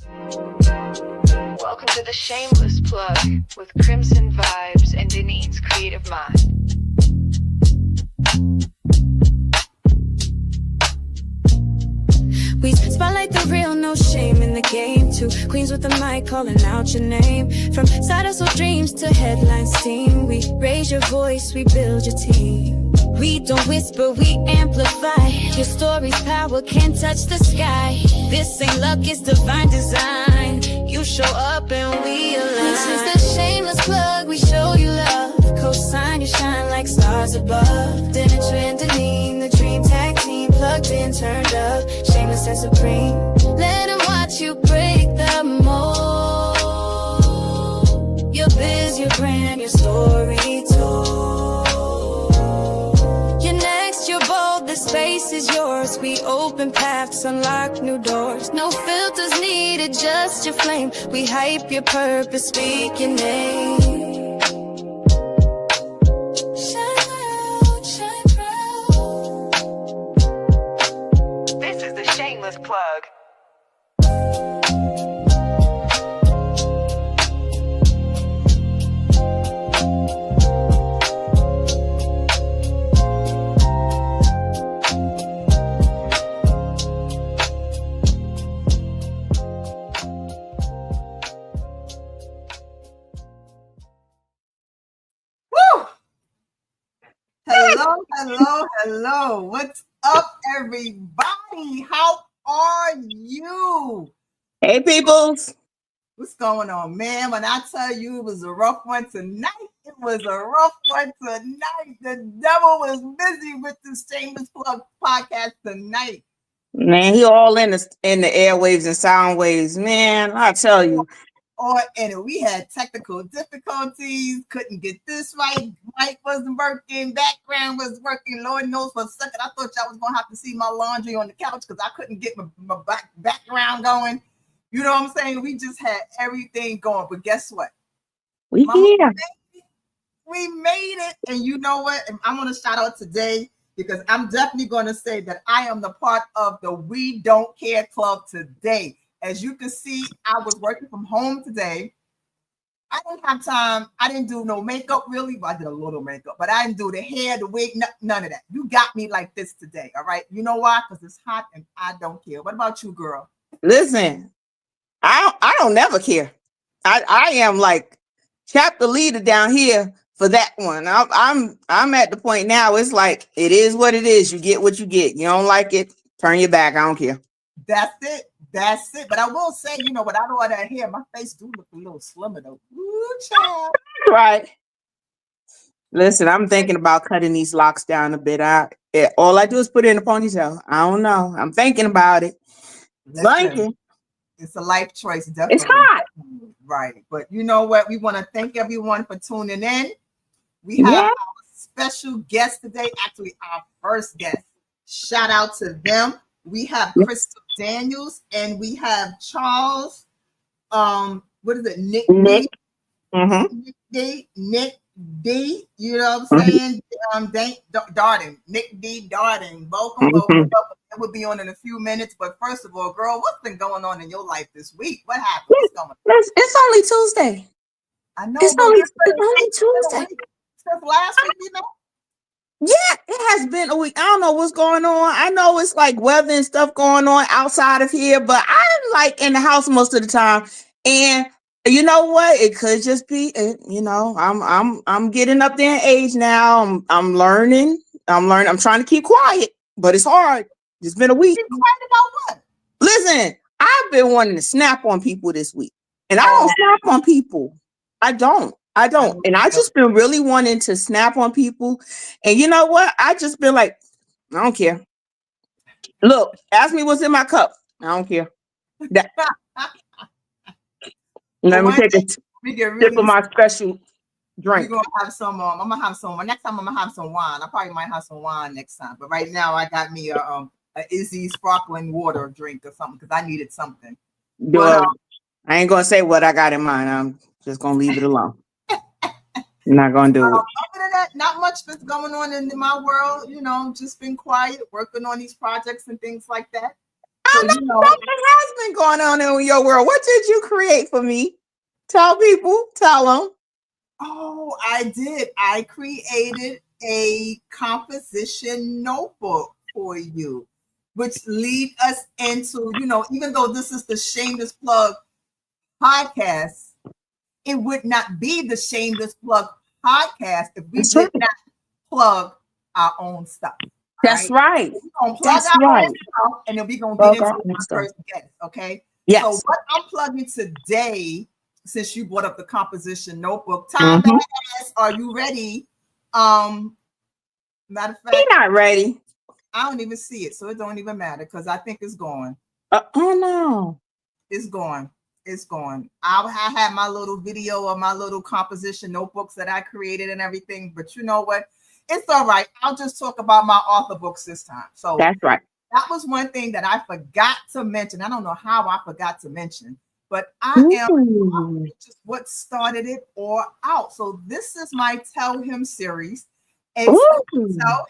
Welcome to the Shameless Plug with Crimson Vibes and Denise's Creative Mind. We spotlight the real, no shame in the game. Two queens with the mic calling out your name. From side hustle dreams to headline steam, we raise your voice, we build your team. We don't whisper, we amplify. Your story's power can't touch the sky. This ain't luck, it's divine design. You show up and we align. This is the Shameless Plug, we show you love. Co-sign, you shine like stars above. Then it's Denise, the dream tag team. Plugged in, turned up, shameless and supreme. Let them watch you break the mold. Your biz, your brand, your story told. You're next, you're bold, the space is yours. We open paths, unlock new doors. No filters needed, just your flame. We hype your purpose, speak your name. Shameless Plug. Woo! Hello. What's up, everybody? How are you? Hey, peoples. What's going on, man? When I tell you it was a rough one tonight, it was a rough one tonight. The devil was busy with the Shameless Plug podcast tonight. Man, he all in the airwaves and sound waves. Man, I tell you. And we had technical difficulties, couldn't get this right, mic wasn't working, background was working. Lord knows for a second I thought y'all was gonna have to see my laundry on the couch because I couldn't get my background going. You know what I'm saying? We just had everything going, but guess what? We here. We made it, and you know what? And I'm gonna shout out today because I'm definitely gonna say that I am the part of the We Don't Care Club today. As you can see, I was working from home today. I didn't have time. I didn't do no makeup really. Well, I did a little makeup, but I didn't do the hair, the wig, none of that. You got me like this today, all right? You know why? Because it's hot and I don't care. What about you, girl? Listen, I don't never care. I am like chapter leader down here for that one. I'm at the point now. It's like it is what it is. You get what you get. You don't like it, turn your back. I don't care. That's it. But I will say, you know, without all that hair, my face do look a little slimmer though. Ooh, child. Right. Listen, I'm thinking about cutting these locks down a bit. All I do is put it in a ponytail. I don't know. I'm thinking about it. Listen, it's a life choice, definitely. It's hot. Right. But you know what? We want to thank everyone for tuning in. We have our special guest today, actually our first guest. Shout out to them. We have Crystal Daniels and we have Charles. What is it? Nick D. Mm-hmm. Nick D. You know what I'm saying? Darden. Nick D. Darden. Welcome. It will be on in a few minutes. But first of all, girl, what's been going on in your life this week? What happened? What's going on? It's only Tuesday. I know. It's only Tuesday. Since last week, you know. Yeah, it has been a week. I don't know what's going on. I know it's like weather and stuff going on outside of here, but I'm like in the house most of the time. And you know what? It could just be, you know, I'm getting up there in age now. I'm learning. I'm trying to keep quiet, but it's hard. It's been a week. Keep quiet about what? Listen, I've been wanting to snap on people this week, and I don't snap on people. I don't. And I just been really wanting to snap on people. And you know what? I just been like, I don't care. Look, ask me what's in my cup. I don't care. Let me take a sip of my special drink. We're gonna have some. I'm gonna have some. Next time I'm gonna have some wine. I probably might have some wine next time. But right now I got me a Izzy sparkling water drink or something because I needed something. But, I ain't gonna say what I got in mind. I'm just gonna leave it alone. I'm not gonna do it. Other than that, not much that's going on in my world. You know, just been quiet, working on these projects and things like that. So know you know, something has been going on in your world. What did you create for me? Tell people, tell them. oh, I did. I created a composition notebook for you, which lead us into, even though this is the Shameless Plug podcast, it would not be the Shameless Plug podcast if we That's right. did not plug our own stuff. All That's right. right. We're gonna plug That's our own right. stuff and then we're gonna get Plug into our own our stuff. first guest. Okay. So Yes. what I'm plugging today, since you brought up the composition notebook, Tom Mm-hmm. Badass, are you ready? Um, Matter of He fact, not ready. I don't even see it, so it don't even matter because I think it's gone. Oh no. It's gone. It's gone. I had my little video of my little composition notebooks that I created and everything, but you know what? It's all right. I'll just talk about my author books this time. So That's right. that was one thing that I forgot to mention. I don't know how I forgot to mention, but I am Ooh. just what started it all out. So this is my Tell Him series. It's Ooh. Tell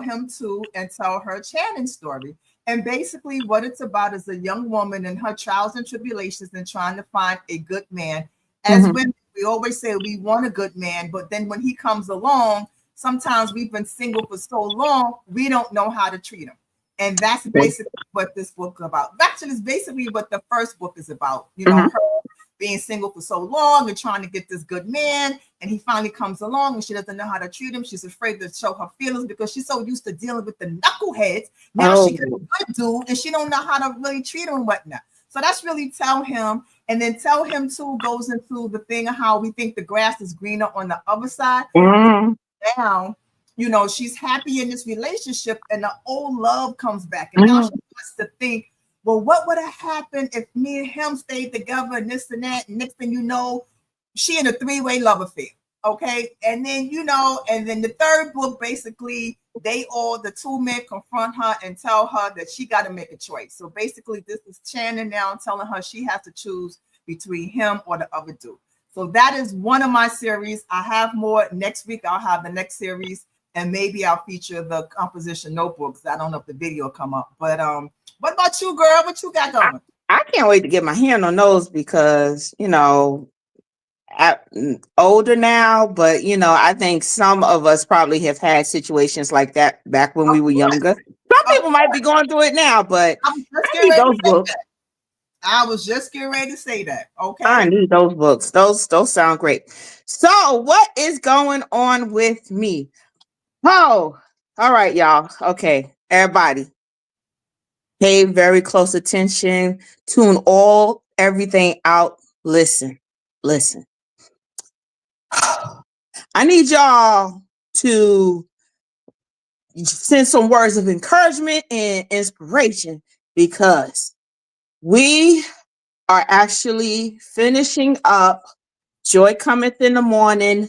Him To, and Tell Her Channing story. And basically, what it's about is a young woman and her trials and tribulations and trying to find a good man. As Mm-hmm. women, we always say we want a good man, but then when he comes along, sometimes we've been single for so long, we don't know how to treat him. And that's basically what this book is about. Actually, it's basically what the first book is about. Mm-hmm. Her being single for so long and trying to get this good man. And he finally comes along and she doesn't know how to treat him. She's afraid to show her feelings because she's so used to dealing with the knuckleheads. Now she got a good dude and she don't know how to really treat him and whatnot. So that's really Tell Him. And then Tell Him To goes into the thing of how we think the grass is greener on the other side. Mm-hmm. Now, she's happy in this relationship and the old love comes back. And now she wants to think, well, what would have happened if me and him stayed together and this and that? And next thing you know, she in a three-way love affair. Okay. And then, and then the third book, basically, the two men confront her and tell her that she got to make a choice. So basically, this is Channing now telling her she has to choose between him or the other dude. So that is one of my series. I have more next week. I'll have the next series, and maybe I'll feature the composition notebooks. I don't know if the video will come up, but what about you, girl? What you got going? I can't wait to get my hand on those because I'm older now, but I think some of us probably have had situations like that back when we were younger. Some people might be going through it now, but I need those books. I was just getting ready to say that. Okay. I need those books. Those sound great. So what is going on with me? Oh, all right, y'all. Okay, everybody. Pay very close attention. Tune everything out. Listen. I need y'all to send some words of encouragement and inspiration because we are actually finishing up Joy Cometh in the Morning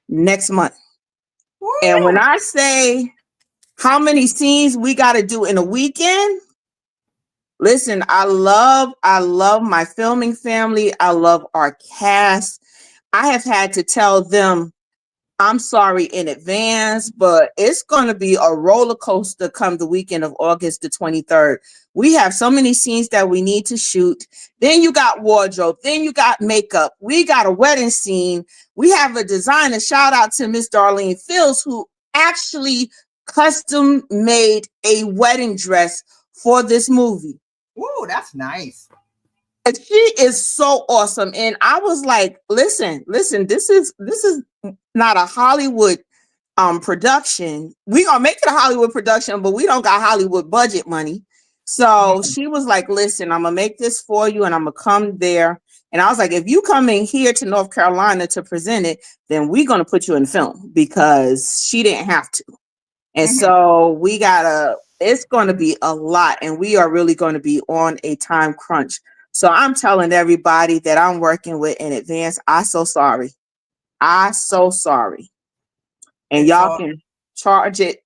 next month. Woo! And when I say how many scenes we got to do in a weekend, listen, I love my filming family. I love our cast. I have had to tell them I'm sorry in advance, but it's going to be a roller coaster come the weekend of August the 23rd. We have so many scenes that we need to shoot. Then you got wardrobe. Then you got makeup. We got a wedding scene. We have a designer. Shout out to Miss Darlene Fields, who actually custom made a wedding dress for this movie. Ooh, that's nice. And she is so awesome. And I was like, listen, this is not a Hollywood production. We gonna make it a Hollywood production, but we don't got Hollywood budget money. So she was like, listen, I'm gonna make this for you and I'm gonna come there. And I was like, if you come in here to North Carolina to present it, then we're gonna put you in film because she didn't have to. And so it's gonna be a lot, and we are really gonna be on a time crunch. So I'm telling everybody that I'm working with in advance, I'm so sorry. And y'all can charge it.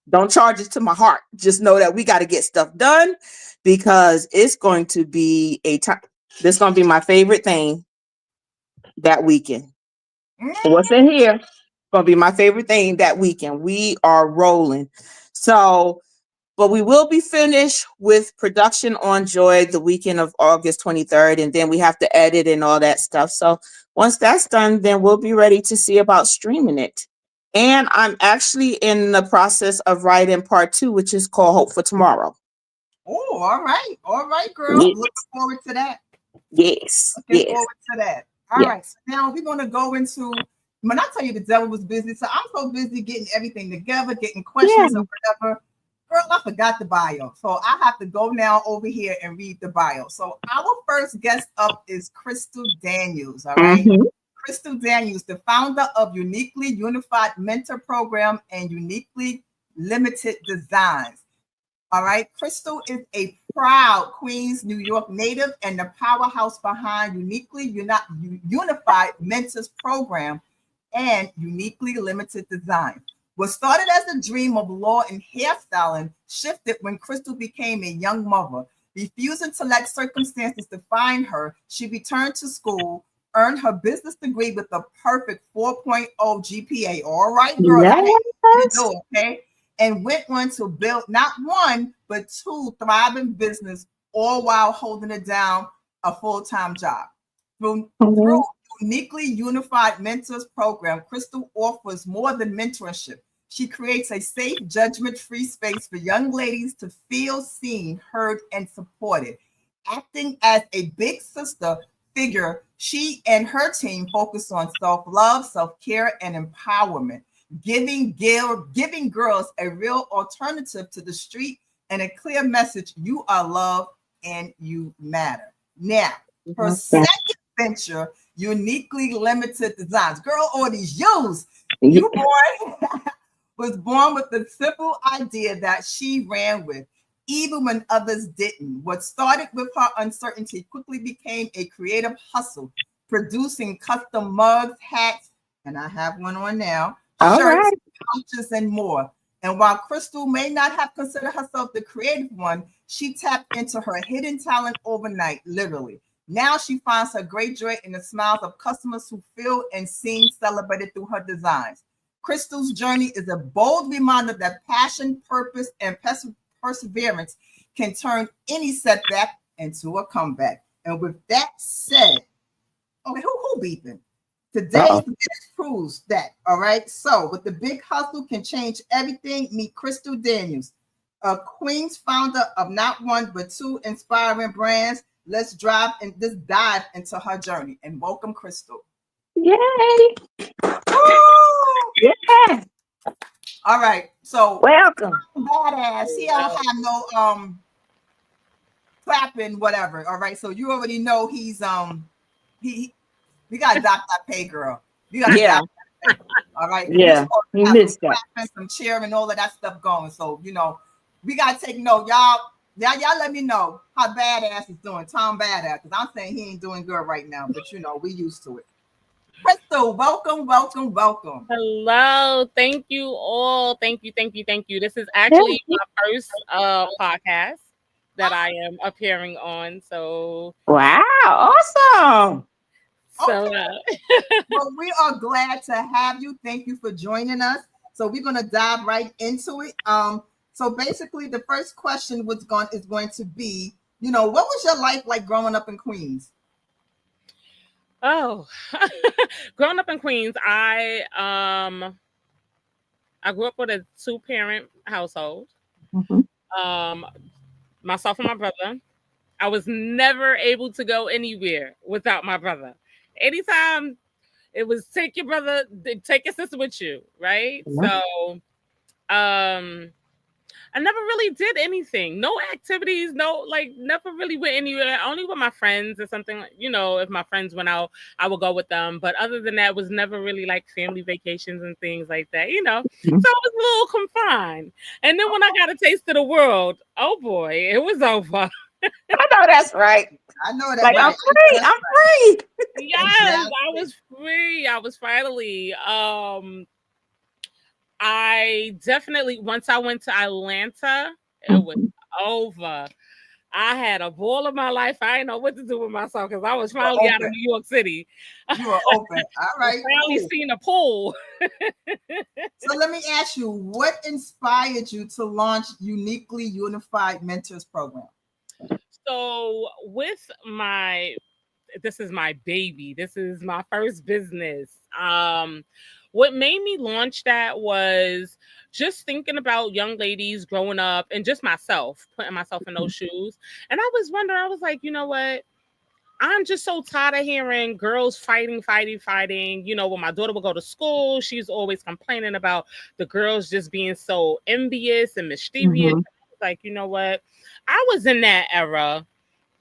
Don't charge it to my heart. Just know that we got to get stuff done because it's going to be a time. This is going to be my favorite thing that weekend. What's in here? Going to be my favorite thing that weekend. We are rolling. So But we will be finished with production on Joy the weekend of August 23rd, and then we have to edit and all that stuff. So once that's done, then we'll be ready to see about streaming it. And I'm actually in the process of writing part 2, which is called Hope for Tomorrow. Oh, all right, girl. Yes, Looking forward to that. yes, Looking yes, forward to that. All yes. right, so now we're gonna go into. When I tell you the devil was busy, so I'm so busy getting everything together, getting Yeah. questions or whatever. Girl, I forgot the bio, so I have to go now over here and read the bio. So our first guest up is Crystal Daniels. All right, Mm-hmm. Crystal Daniels, the founder of Uniquely Unified Mentor Program and Uniquely Limited Designs. All right. Crystal is a proud Queens, New York native and the powerhouse behind Unified Mentors Program and Uniquely Limited Design. What started as a dream of law and hairstyling shifted when Crystal became a young mother. Refusing to let circumstances define her, she returned to school, earned her business degree with a perfect 4.0 GPA. All right, girl, that ain't easy to Yes. do, okay? And went on to build not one, but two thriving business, all while holding it down a full-time job. Through Mhm. Uniquely Unified Mentors Program, Crystal offers more than mentorship. She creates a safe, judgment-free space for young ladies to feel seen, heard, and supported. Acting as a big sister figure, she and her team focus on self-love, self-care, and empowerment, giving girls a real alternative to the street and a clear message: you are loved and you matter. Now, her Yeah. second venture, Uniquely Limited Designs. Girl, all these U's. Yeah. You boy was born with the simple idea that she ran with, even when others didn't. What started with her uncertainty quickly became a creative hustle, producing custom mugs, hats, and I have one on now, All shirts, right. pouches, and more. And while Crystal may not have considered herself the creative one, she tapped into her hidden talent overnight, literally. Now she finds her great joy in the smiles of customers who feel and seen celebrated through her designs. Crystal's journey is a bold reminder that passion, purpose, and perseverance can turn any setback into a comeback. And with that said, okay, who beeping? Today's Uh-oh. guest proves that. All right. So, with the big hustle can change everything, meet Crystal Daniels, a Queens founder of not one but two inspiring brands. Let's dive into her journey and welcome Crystal. Yay. Woo! Yeah. All right. So, Welcome. badass. He don't have no clapping, whatever. All right. So you already know he we got to dock that pay, girl. We got to Yeah. dock that pay. All right. Because we're Yeah. supposed You to have some missed that. clapping, some cheering, all of that stuff going. So, we got to take note. Y'all let me know how Badass is doing. Tom Badass. Because I'm saying he ain't doing good right now. But, we used to it. Crystal, welcome, welcome, welcome. Hello. Thank you all. Thank you, thank you, thank you. This is Yeah. actually my first podcast that I am appearing on. So Wow. Awesome. so Okay. Well, we are glad to have you. Thank you for joining us. So we're going to dive right into it. So basically, the first question is going to be, what was your life like growing up in Queens? oh growing up in Queens, I grew up with a two-parent household. Mhm. Um Myself and my brother. I was never able to go anywhere without my brother. Anytime it was take your sister with you, right? Yeah. So um I never really did anything. No activities, no, like, never really went anywhere. Only with my friends or something. If my friends went out, I would go with them. But other than that, was never really like family vacations and things like that. Mhm. So I was a little confined. And then when I got a taste of the world, oh boy, it was over. I know that's right. I know that Like I'm right. free. I'm free. Yes, I Exactly. was free. I was finally. I definitely, once I went to Atlanta, it was over. I had a ball of my life. I didn't know what to do with myself because I was You were finally out of open. New York City. You were open. All I right, finally cool. seen a pool. So let me ask you, what inspired you to launch Uniquely Unified Mentors Program? So with this is my baby. This is my first business. What made me launch that was just thinking about young ladies growing up and just myself, putting myself in those shoes. And I was wondering, I was like, you know what? I'm just so tired of hearing girls fighting. You know, when my daughter would go to school, she's always complaining about the girls just being so envious and mischievous. Mhm. I was like, you know what? I was in that era.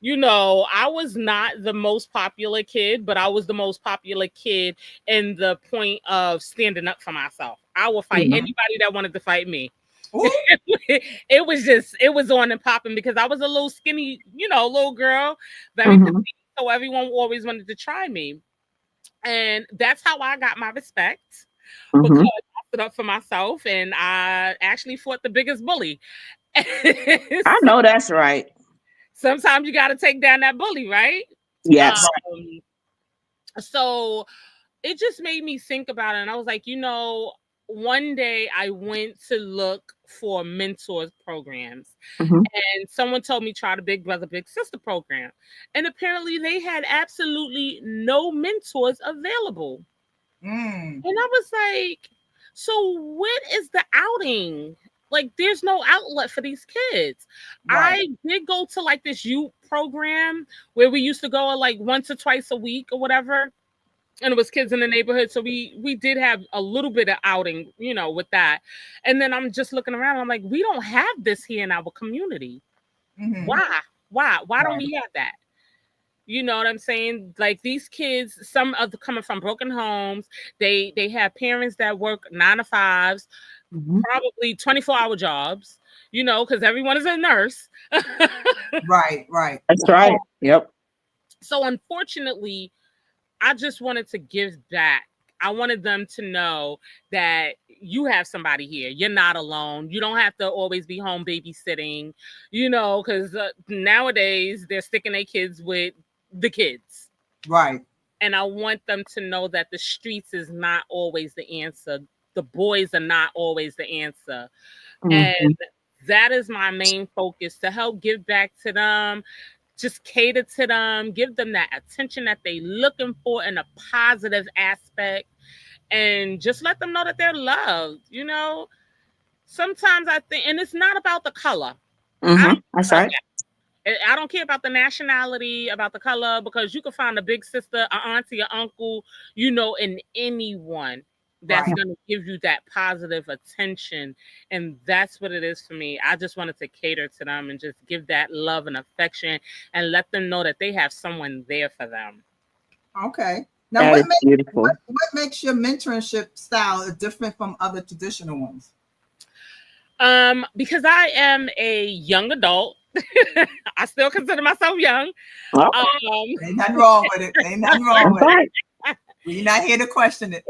You know, I was not the most popular kid, but I was the most popular kid in the point of standing up for myself. I will fight Mhm. anybody that wanted to fight me. Ooh, It was on and popping because I was a little skinny, little girl, very petite. Mhm. So everyone always wanted to try me. And that's how I got my respect because Mhm. I stood up for myself and I actually fought the biggest bully. I know that's right. Sometimes you got to take down that bully, right? Yes. Um, so it just made me think about it. And I was like, one day I went to look for mentors programs Mhm. and someone told me try the Big Brother Big Sister program. And apparently they had absolutely no mentors available. mm, And I was like, so what is the outing? Like, there's no outlet for these kids. right, I did go to like this youth program where we used to go like once or twice a week or whatever. And it was kids in the neighborhood. So we did have a little bit of outing, with that. And then I'm just looking around. I'm like, we don't have this here in our community. hmm, Why? Why don't right, we have that? You know what I'm saying? Like these kids, some of the coming from broken homes, they have parents that work 9 to 5s, Mhm. probably 24-hour jobs, because everyone is a nurse. right, right, That's right. Yep. So unfortunately, I just wanted to give back. I wanted them to know that you have somebody here. You're not alone. You don't have to always be home babysitting, because nowadays they're sticking their kids with the kids. right. And I want them to know that the streets is not always the answer. The boys are not always the answer. And Mhm. that is my main focus, to help give back to them, just cater to them, give them that attention that they looking for in a positive aspect, and just let them know that they're loved. Sometimes I think, and it's not about the color. I don't Mhm. care That's about right. that. I don't care about the nationality, about the color, because you can find a big sister, an auntie, an uncle, in anyone that's Right. going to give you that positive attention. And that's what it is for me. I just wanted to cater to them and just give that love and affection and let them know that they have someone there for them. Okay. Now, That is beautiful. what makes your mentorship style different from other traditional ones? Because I am a young adult. I still consider myself young. Oh, Um, Ain't nothing wrong with it. Ain't nothing wrong that's with it. right. We're not here to question it.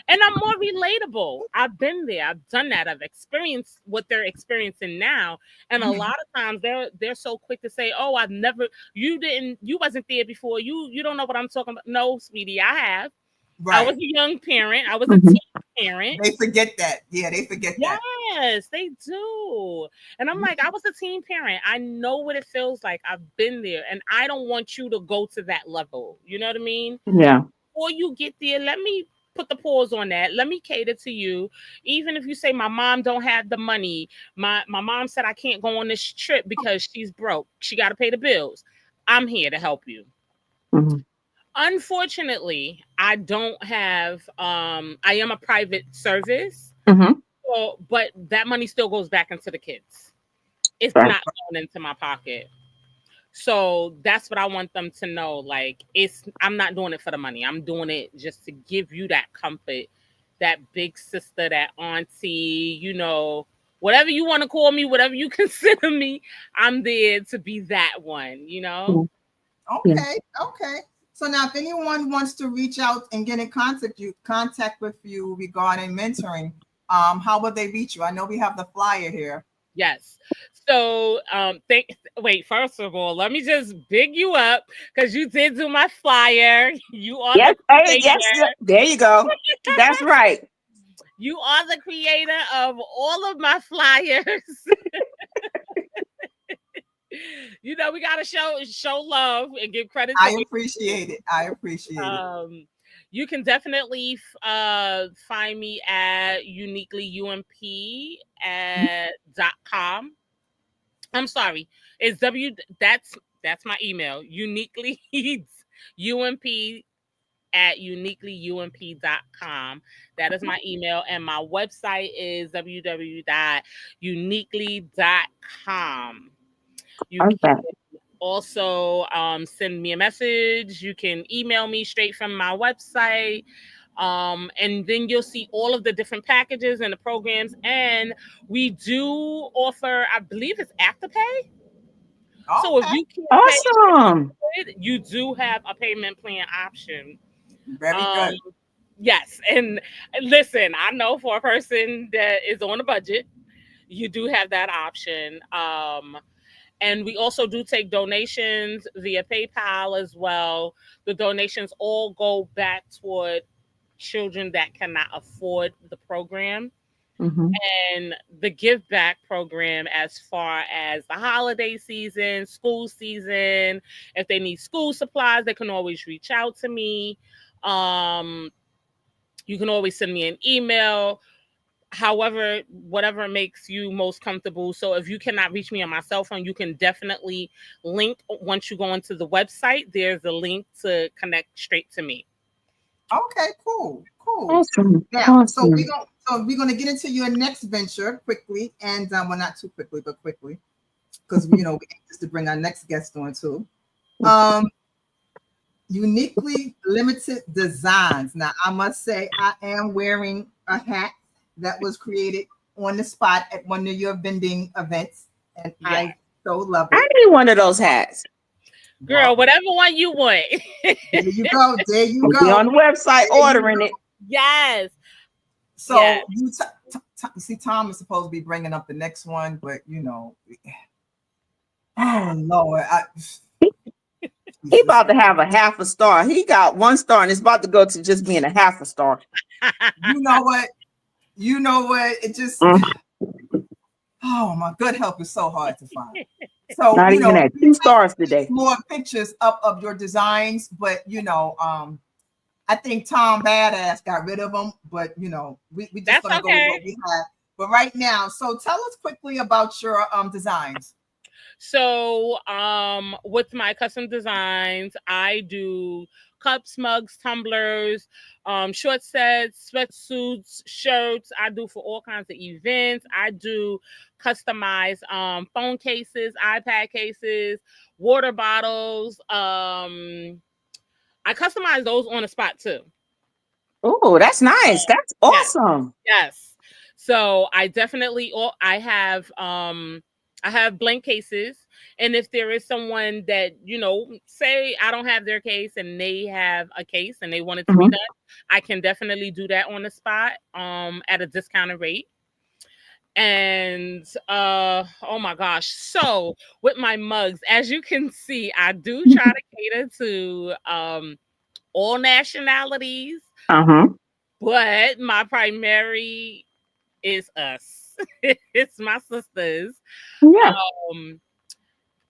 and I'm more relatable. I've been there. I've done that. I've experienced what they're experiencing now. And a Mhm. lot of times they're so quick to say, "Oh, you wasn't there before. You don't know what I'm talking about." No, sweetie, I have. I was Right. a young parent. I was a Mhm. teen parent. They forget that. Yeah, they forget that. Yes, they do. And I'm like, I was a teen parent. I know what it feels like. I've been there. And I don't want you to go to that level. You know what I mean? Yeah. Before you get there, let me put the pause on that. Let me cater to you. Even if you say my mom don't have the money, my mom said I can't go on this trip because she's broke. She got to pay the bills. I'm here to help you. Mhm. Unfortunately, I don't have I am a private service. Mhm. So, but that money still goes back into the kids. It's Right. not going into my pocket. So that's what I want them to know. Like, I'm not doing it for the money. I'm doing it just to give you that comfort, that big sister, that auntie, whatever you want to call me, whatever you consider me, I'm there to be that one. Yeah. Yeah. Okay. Okay. So now, if anyone wants to reach out and get in contact with you regarding mentoring, how would they reach you? I know we have the flyer here. Yes. So, Wait, first of all, let me just big you up because you did do my flyer. You are Yes, the hey, yes, creator. there you go. That's right. You are the creator of all of my flyers. We gotta show love and give credit to I me. appreciate it. I appreciate it. Um, you can definitely find me at uniquelyump at .com. I'm sorry, it's that's my email, uniquely ump at uniquelyump.com. That is my email, and my website is www.uniquely.com. You can Okay. also send me a message. You can email me straight from my website. And then you'll see all of the different packages and the programs. And we do offer, I believe it's Afterpay. So if Okay. you can't pay, Awesome. you do have a payment plan option. Very Um, good. yes. And listen, I know for a person that is on a budget, you do have that option. And we also do take donations via PayPal as well. The donations all go back toward children that cannot afford the program. Hmm. And the give back program, as far as the holiday season, school season, if they need school supplies, they can always reach out to me. Um, you can always send me an email, however, whatever makes you most comfortable. So if you cannot reach me on my cell phone, you can definitely link. Once you go into the website, there's a link to connect straight to me. Okay, cool, cool. Awesome. Now, Awesome. so we're gonna get into your next venture quickly, and well, not too quickly, but quickly, because we anxious to bring our next guest on too. Um, Uniquely limited designs. Now, I must say, I am wearing a hat that was created on the spot at one of your vending events, and Yeah. I so love I it. need one of those hats. Girl, Well, whatever one you want. there you go. There you I'll be go. on the website There you ordering go. it. Yes. Yes. So see, Tom is supposed to be bringing up the next one, but oh Lord, He about to have a half a star. He got 1 star and it's about to go to just being a half a star. you know what? You know what? It just Mm, oh my good help is so hard to find. So not even at we 2 stars today. more pictures up of your designs, but I think Tom Badass got rid of them, but we just That's gonna go with okay. what we have. But right now, so tell us quickly about your designs. So, with my custom designs, I do cups, mugs, tumblers, short sets, sweatsuits, shirts. I do for all kinds of events. I do customized phone cases, iPad cases, water bottles. I customize those on the spot too. Oh, that's nice. That's Yes. awesome. Yes. So I have blank cases, and if there is someone that, say I don't have their case and they have a case and they want it to be Mhm. done, I can definitely do that on the spot at a discounted rate. And oh my gosh. So with my mugs, as you can see, I do try to cater to all nationalities, Uh-huh. but my primary is us. It's my sisters. Yeah. Um,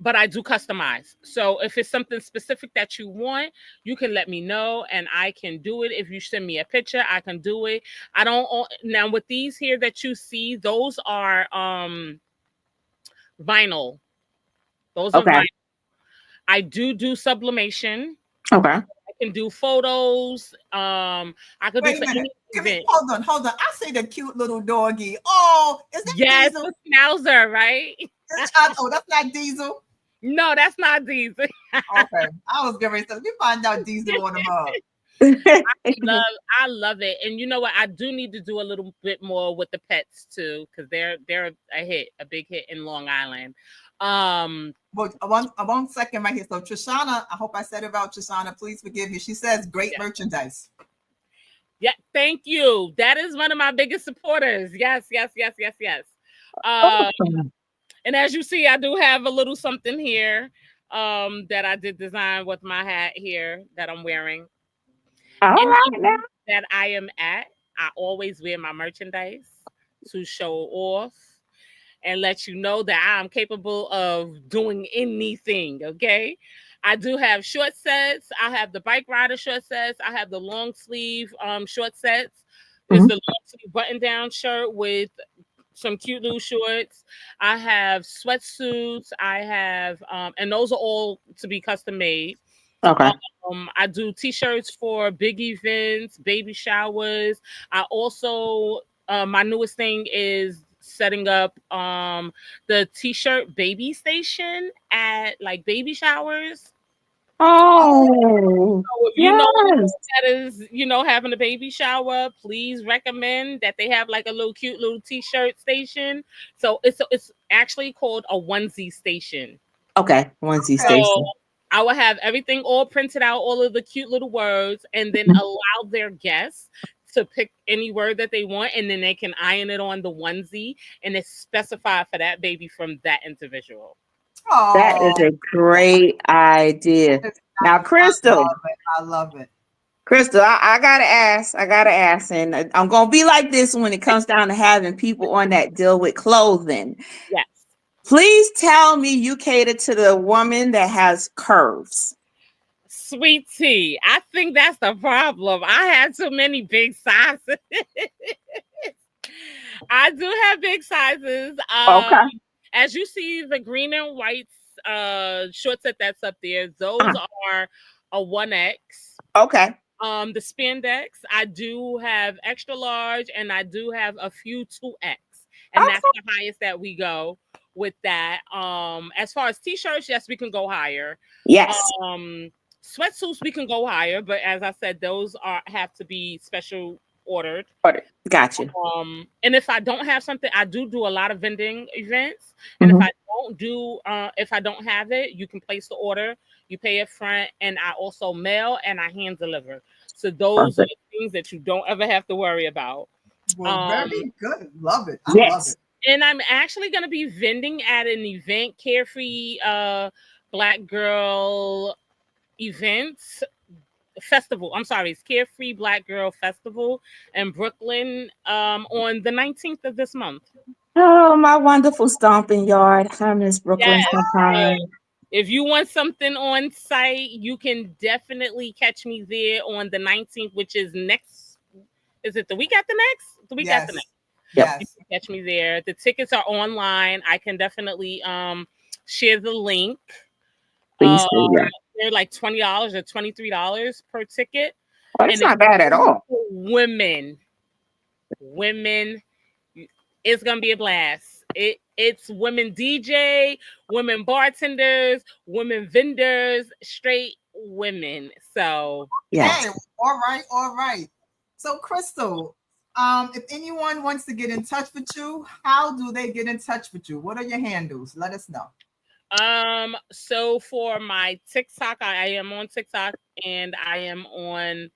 but I do customize. So if it's something specific that you want, you can let me know and I can do it. If you send me a picture, I can do it. I don't Now with these here that you see, those are vinyl. Those are Okay. vinyl. I do sublimation. Okay. I can do photos. I could do Wait a for minute. any Give me event. hold on. I see the cute little doggy. Oh, is that Yes, Diesel? the schnauzer, right? Oh, that's not Diesel. No, that's not these. Okay, I was getting ready to say, let me find out Diesel on the mug. I love it. And you know what? I do need to do a little bit more with the pets too, because they're a big hit in Long Island. Well, one second right here. So Trishana, I hope I said it about Trishana. Please forgive me. She says great Yeah. merchandise. Yeah, thank you. That is one of my biggest supporters. Yes, yes, yes, yes, yes. Um, Awesome. And as you see, I do have a little something here that I did design with my hat here that I'm wearing. All Any right now. that I am at, I always wear my merchandise to show off and let you know that I'm capable of doing anything. Okay. I do have short sets. I have the bike rider short sets. I have the long sleeve short sets. It's Mhm. the long sleeve button down shirt with some cute little shorts. I have sweatsuits. I have, and those are all to be custom made. Okay. I do t-shirts for big events, baby showers. I also, my newest thing is setting up the t-shirt baby station at like baby showers. Oh, So if you know yes. anyone that is, having a baby shower, please recommend that they have like a little cute little t-shirt station. So it's actually called a onesie station. Okay. Onesie Okay. So station. I will have everything all printed out, all of the cute little words, and then Mhm. allow their guests to pick any word that they want, and then they can iron it on the onesie, and it's specified for that baby from that individual. That is Oh, a great idea. that is Now, nice. I Crystal, love it. I love it. Crystal, I gotta ask. I gotta ask, and I'm gonna be like this when it comes down to having people on that deal with clothing. Yes. Please tell me you cater to the woman that has curves. Sweet tea. I think that's the problem. I had too many big sizes. I do have big sizes. Okay. As you see, the green and white short set that's up there, those Uh, are a 1X. okay. The spandex, I do have extra large and I do have a few 2X. And that's Okay. the highest that we go with that. As far as t-shirts, yes, we can go higher. Yes. Um, Sweatsuits we can go higher, but as I said, those are have to be special ordered. Order. Gotcha. And if I don't have something, I do a lot of vending events. And Hmm. if I don't have it, you can place the order, you pay up front, and I also mail and I hand deliver. So those are Perfect. the things that you don't ever have to worry about. Well, Um, very good. Love it. I love Yes. it. and I'm actually going to be vending at an event, Carefree Black Girl event festival. I'm sorry, it's Carefree Black Girl Festival in Brooklyn on the 19th of this month. Oh, my wonderful stomping yard. I miss Brooklyn Yes. So sometimes. if you want something on site, you can definitely catch me there on the 19th, which is next. Is it the week after next? The week after Yes. next. Yep. You Yes. can catch me there. The tickets are online. I can definitely share the link. Please Um, do. Yeah. they're like $20 or $23 per ticket, Oh, that's and it's not bad at all. for women. Women, it's gonna be a blast. It's women DJ, women bartenders, women vendors, straight women. So Yes. Hey, all right, all right. So, Crystal, if anyone wants to get in touch with you, how do they get in touch with you? What are your handles? Let us know. so for my TikTok, I am on TikTok and I am on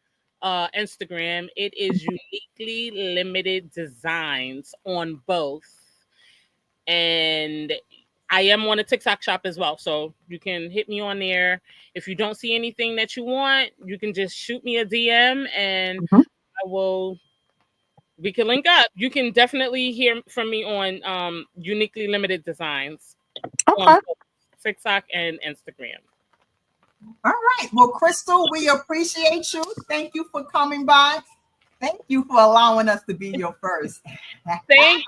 Instagram. It is uniquely limited designs on both. And I am on a TikTok shop as well. So you can hit me on there. If you don't see anything that you want, you can just shoot me a DM and Mhm. I will we can link up. You can definitely hear from me on uniquely limited designs on Okay. both TikTok and Instagram. All right. Well, Crystal, we appreciate you. Thank you for coming by. Thank you for allowing us to be your first. Thank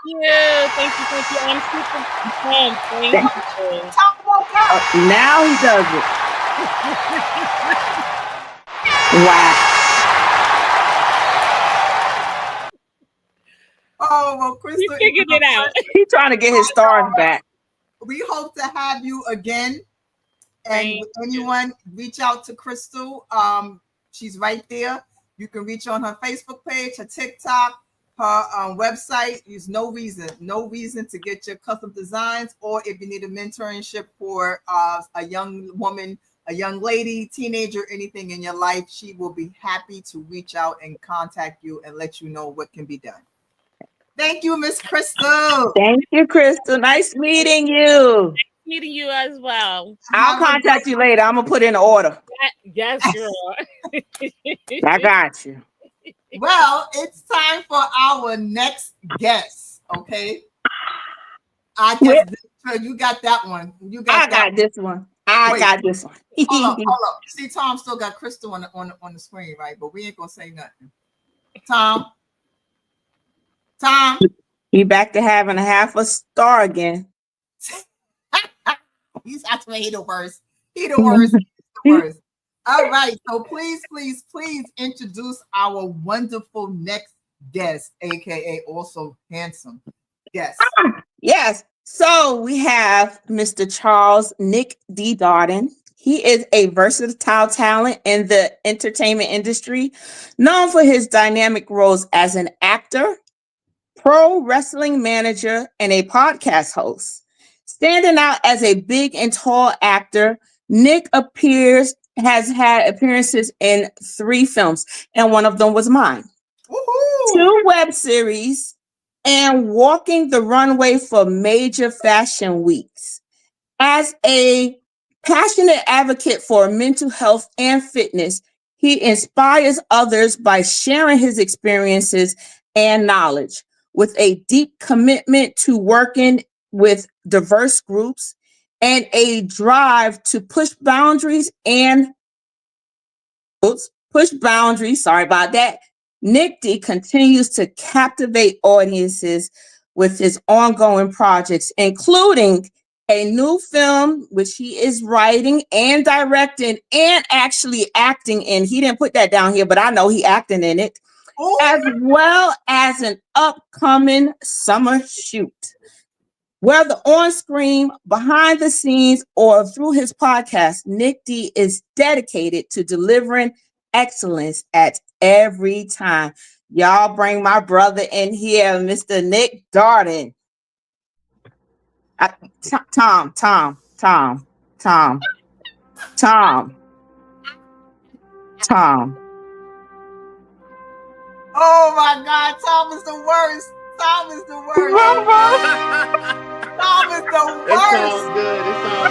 you. Thank you. Thank you. I'm super pumped. Thank Th- you. Talk about oh, that. now he does it. Wow. Oh, well, We Crystal, it was figured it a out. pleasure. He's trying to get his stars back. We hope to have you again. And Thank you. anyone reach out to Crystal. She's right there. You can reach on her Facebook page, her TikTok, her website. There's no reason to get your custom designs, or if you need a mentorship for a young woman, a young lady, teenager, anything in your life, she will be happy to reach out and contact you and let you know what can be done. Thank you, Miss Crystal. Thank you, Crystal. Nice meeting you. Meeting you as well. I'll Have a great. contact you later. I'm gonna put in an order. Yes, girl. I got you. Well, it's time for our next guest. Okay, I guess Well, you got that one. You I got that. got this one. I Wait, got this one. hold up, hold up. See, Tom still got Crystal on the screen, right? But we ain't gonna say nothing. Tom, Tom, He back to having a half a star again. he's actually he the worst. He the worst. He's the worst. All right. So please, please, please introduce our wonderful next guest, aka also handsome guest. Yes. So we have Mr. Charles Nick D. Darden. He is a versatile talent in the entertainment industry, known for his dynamic roles as an actor, pro wrestling manager, and a podcast host. Standing out as a big and tall actor, Nick has had appearances in 3 films, and one of them was mine. Woohoo! 2 web series, and walking the runway for major fashion weeks. As a passionate advocate for mental health and fitness, he inspires others by sharing his experiences and knowledge. With a deep commitment to working with diverse groups and a drive to push boundaries, sorry about that. Nick D continues to captivate audiences with his ongoing projects, including a new film, which he is writing and directing and actually acting in. He didn't put that down here, but I know he acting in it, as well as an upcoming summer shoot. Whether on screen, behind the scenes, or through his podcast, Nick D is dedicated to delivering excellence at every time. Y'all bring my brother in here, Mr. Nick Darden. Tom, Tom, Tom, Tom, Tom, Tom. Oh my God, Tom is the worst. Tom is the worst. Tom is the It sounds worst. good. It sounds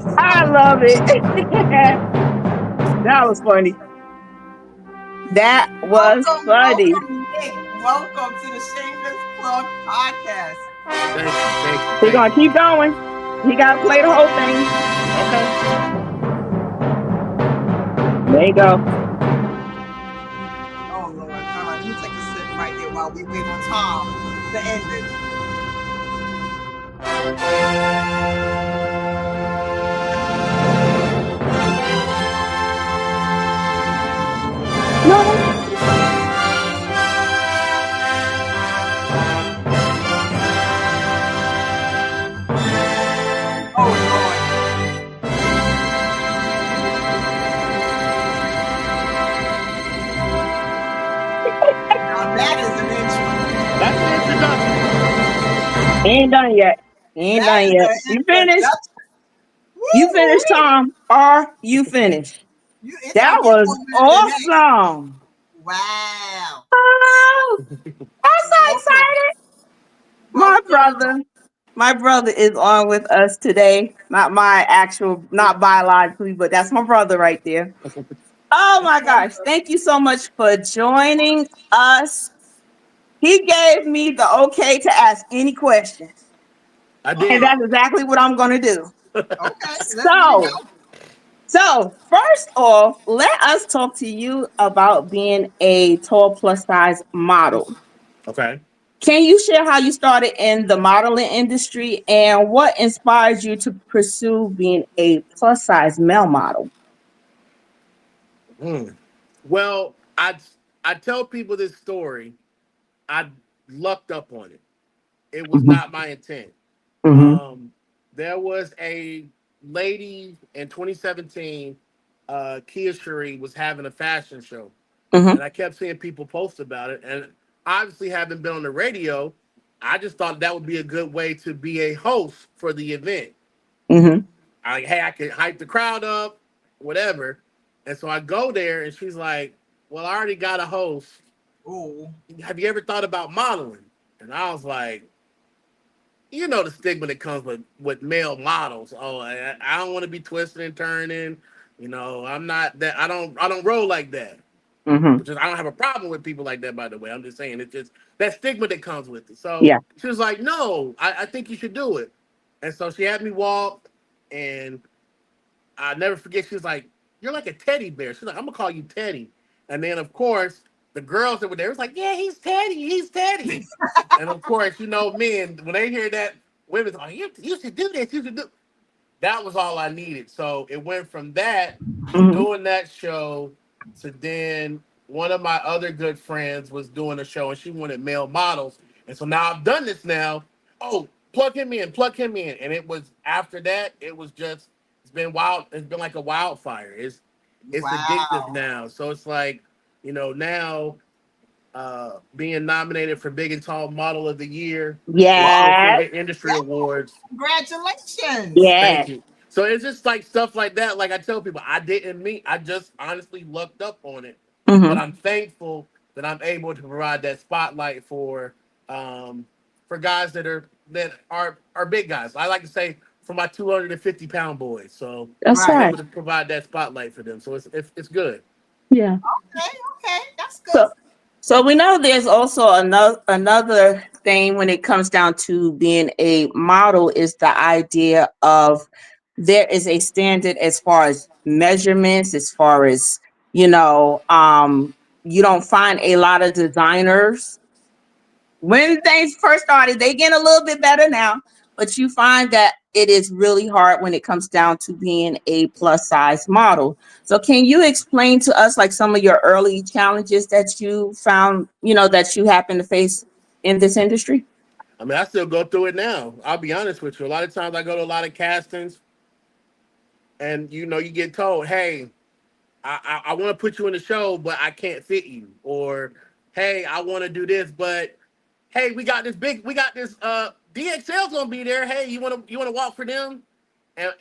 good. I love it. That was funny. That was funny. Welcome, Nick. Welcome to the Shameless Plug podcast. Thank you. We're gonna keep going. He gotta play the whole thing. Okay. There you go. Oh Lord. All right, let me take a sip right here while we wait on Tom to end it. Oh Lord. Now that is an intro. That's the introduction. Ain't done yet. Ain't That done is yet. an You finished? introduction. You finished, Tom? Are you finished? It's That like getting was more better than that. awesome. Wow. Oh, I'm so Welcome. excited. Welcome. My brother is on with us today. Not biologically, but that's my brother right there. Oh my gosh. Thank you so much for joining us. He gave me the okay to ask any questions. I did. And that's exactly what I'm going to do. Okay, let's get it So, first off, let us talk to you about being a tall plus size model. Okay. Can you share how you started in the modeling industry and what inspired you to pursue being a plus size male model? Well, I tell people this story. I lucked up on it. It was Mm-hmm. not my intent. Mm-hmm. There was a lady in 2017. Kia Cherie was having a fashion show, Mm-hmm. and I kept seeing people post about it. And obviously, having been on the radio, I just thought that would be a good way to be a host for the event. Mm-hmm. I could hype the crowd up, whatever. And so I go there, and she's like, "Well, I already got a host. Oh, Have you ever thought about modeling? And I was like, you know, the stigma that comes with male models. Oh, I don't want to be twisting and turning. You know, I'm not that. I don't roll like that. Mm-hmm. Which is, I don't have a problem with people like that, by the way. I'm just saying it's just that stigma that comes with it. So Yeah. she was like, "No, I think you should do it." And so she had me walk, and I never forget. She was like, "You're like a teddy bear." She's like, "I'm gonna call you Teddy." And then, of course, the girls that were there was like, "Yeah, he's Teddy. He's Teddy." And of course, you know, men when they hear that, women's like, "You should do this. You should do." That was all I needed. So it went from that to Mm-hmm. doing that show to then one of my other good friends was doing a show and she wanted male models. And so now I've done this now. Oh, plug him in, plug him in. And it was after that, it was just it's been wild, it's been like a wildfire. It's addictive wow. now. So it's like, now being nominated for Big and Tall Model of the Year, Whoa, receiving Yeah. industry awards. congratulations. Yeah. Thank you. So it's just like stuff like that. Like I tell people, I didn't mean. I just honestly lucked up on it. But Mm-hmm. I'm thankful that I'm able to provide that spotlight um, for guys that are big guys. I like to say for my 250-pound boys. So That's I'm Right. right. able to provide that spotlight for them. So it's good. Yeah. Okay, okay, that's good. So, so we know there's also another thing when it comes down to being a model is the idea of there is a standard as far as measurements, as far as you know, you don't find a lot of designers when things first started. They get a little bit better now, but you find that it is really hard when it comes down to being a plus size model. So can you explain to us like some of your early challenges that you found, that you happen to face in this industry? I mean, I still go through it now. I'll be honest with you. A lot of times I go to a lot of castings, and you get told, "Hey, I want to put you in the show, but I can't fit you," or "Hey, I want to do this, but hey, we got this DXL's gonna be there. Hey, you wanna walk for them?" And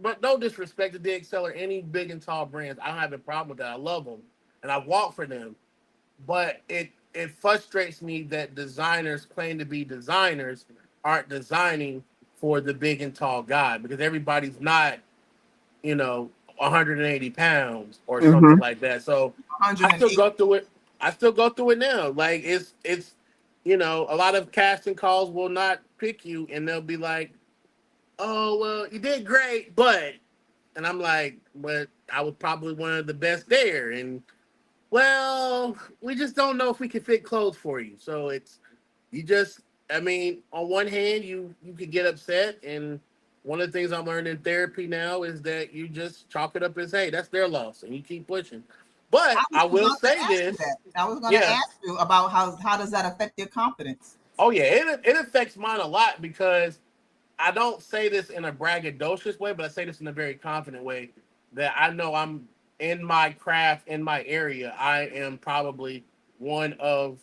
but no disrespect to DXL or any big and tall brands, I don't have a problem with that. I love them, and I walk for them. But it frustrates me that designers claim to be designers aren't designing for the big and tall guy because everybody's not, you know, 180 pounds or something Mm-hmm. like that. So I still 108. go through it. I still go through it now. Like a lot of casting calls will not pick you, and they'll be like, "Oh, well, you did great, but," and I'm like, "But I was probably one of the best there," and well, we just don't know if we can fit clothes for you. So you just, I mean, on one hand, you could get upset, and one of the things I'm learning in therapy now is that you just chalk it up as, hey, that's their loss, and you keep pushing. I But was I will about to say ask you this, that. I was going to yeah, ask you about how does that affect your confidence? oh yeah, it affects mine a lot because I don't say this in a braggadocious way, but I say this in a very confident way that I know I'm in my craft, in my area. I am probably one of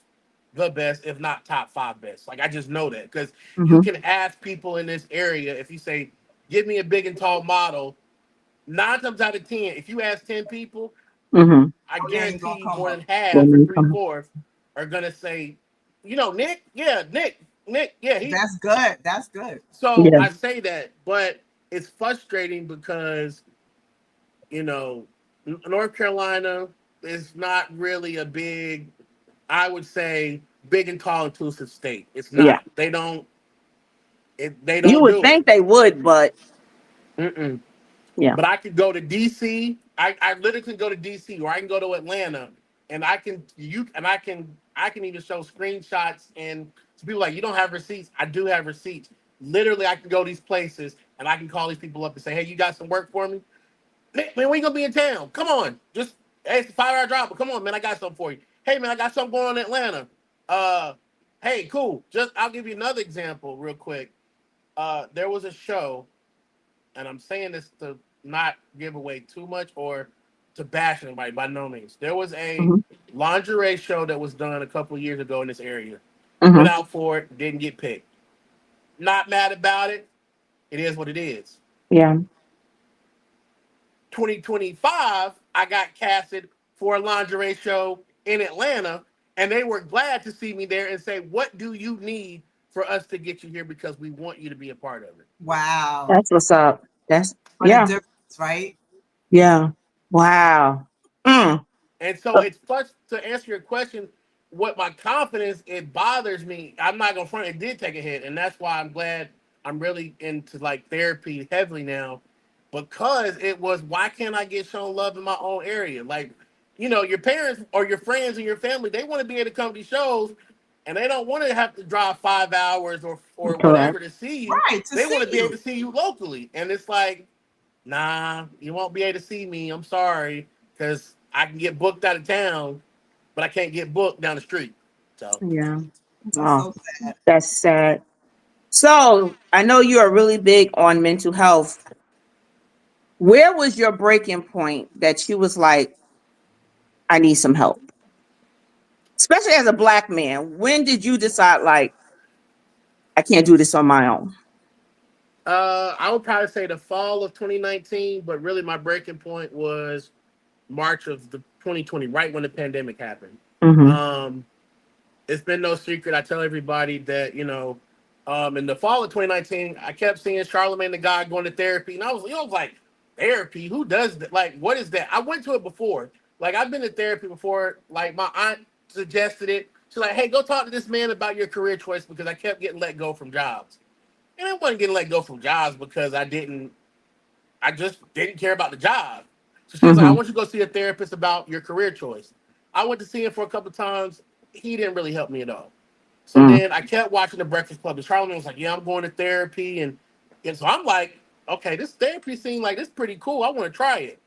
the best, if not top five best. Like I just know that because you Mm-hmm. can ask people in this area if you say, "Give me a big and tall model." 9 times out of 10, if you ask 10 people, Mm-hmm. I Oh, they ain't guarantee gonna you come more than up. half or three fourths are gonna say, Nick, yeah, Nick, yeah, he That's good. That's good. so Yeah. I say that, but it's frustrating because you know North Carolina is not really a big, I would say, big and tall inclusive state. It's Yeah. not. They You don't would do it. think they would, but Mm-mm. yeah. But I could go to DC. I literally can go to DC or I can go to Atlanta, and I can even show screenshots and to people like, you don't have receipts. I do have receipts. Literally, I can go these places and I can call these people up and say, "Hey, you got some work for me? Man, we gonna be in town. Come on, just hey, it's a 5 hour drive, but come on, man, I got something for you. Hey, man, I got something going on in Atlanta. Uh, hey, cool. Just I'll give you another example real quick. There was a show, and I'm saying this to not give away too much or to bash anybody by no means. There was a Mm-hmm. lingerie show that was done a couple years ago in this area. Went Mm-hmm. out for it, didn't get picked. Not mad about it. It is what it is. Yeah. 2025, I got casted for a lingerie show in Atlanta, And they were glad to see me there and say, "What do you need for us to get you here? Because we want you to be a part of it." Wow. That's what's up. That's What a yeah, difference, right? yeah. Wow. Mm. And so it's first to answer your question, what my confidence, it bothers me. I'm not gonna front, it did take a hit, and that's why I'm glad I'm really into like therapy heavily now, because it was, why can't I get shown love in my own area? Like, your parents or your friends and your family, they want to be able to come to these shows, and they don't want to have to drive 5 hours or Correct. whatever to see you. Right, to They see want to be able you. to see you locally, and it's like, nah, you won't be able to see me. I'm sorry, because I can get booked out of town, but I can't get booked down the street. So, Yeah. That's Oh, so sad. that's sad. So I know you are really big on mental health. Where was your breaking point that you was like, I need some help? Especially as a black man. When did you decide like I can't do this on my own? I would probably say the fall of 2019, but really my breaking point was March of the 2020, right when the pandemic happened. Mm-hmm. Um, it's been no secret. I tell everybody that, in the fall of 2019, I kept seeing Charlemagne the God going to therapy, and I was like, therapy? Who does that? Like, what is that? I went to it before. Like, I've been to therapy before. Like, my aunt suggested it. She's like, hey, go talk to this man about your career choice, because I kept getting let go from jobs, and I wasn't getting let go from jobs because I just didn't care about the job. So she was like, I Mm-hmm. want you to go see a therapist about your career choice. I went to see him for a couple of times. He didn't really help me at all. So Mm. then I kept watching The Breakfast Club, and Charlamagne was like, yeah, I'm going to therapy. And so I'm like, okay, this therapy seemed like this pretty cool. I want to try it.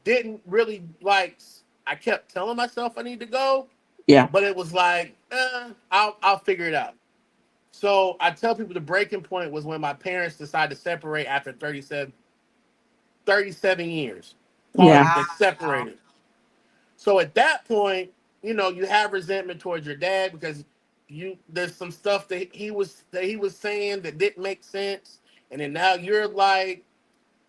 Didn't really like, I kept telling myself I need to go, Yeah. but it was like, I'll figure it out. So I tell people the breaking point was when my parents decided to separate after 37 years. Call Yeah. it, Wow. they separated. So at that point, you have resentment towards your dad, because there's some stuff that he was saying that didn't make sense. And then now you're like,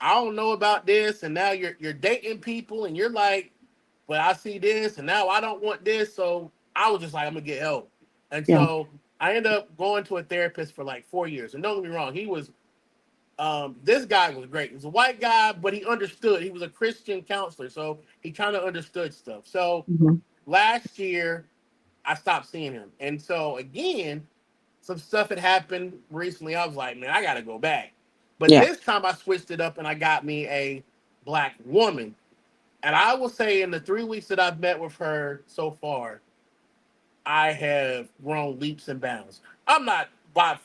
I don't know about this, and now you're dating people, and you're like, but I see this, and now I don't want this. So I was just like, I'm gonna get help. And Yeah. so I ended up going to a therapist for like 4 years. And don't get me wrong, this guy was great. He was a white guy, but he understood. He was a Christian counselor, so he kind of understood stuff. So Mm-hmm. last year, I stopped seeing him, and so again, some stuff had happened recently. I was like, man, I got to go back. But Yeah. this time, I switched it up and I got me a black woman. And I will say, in the 3 weeks that I've met with her so far, I have grown leaps and bounds. I'm not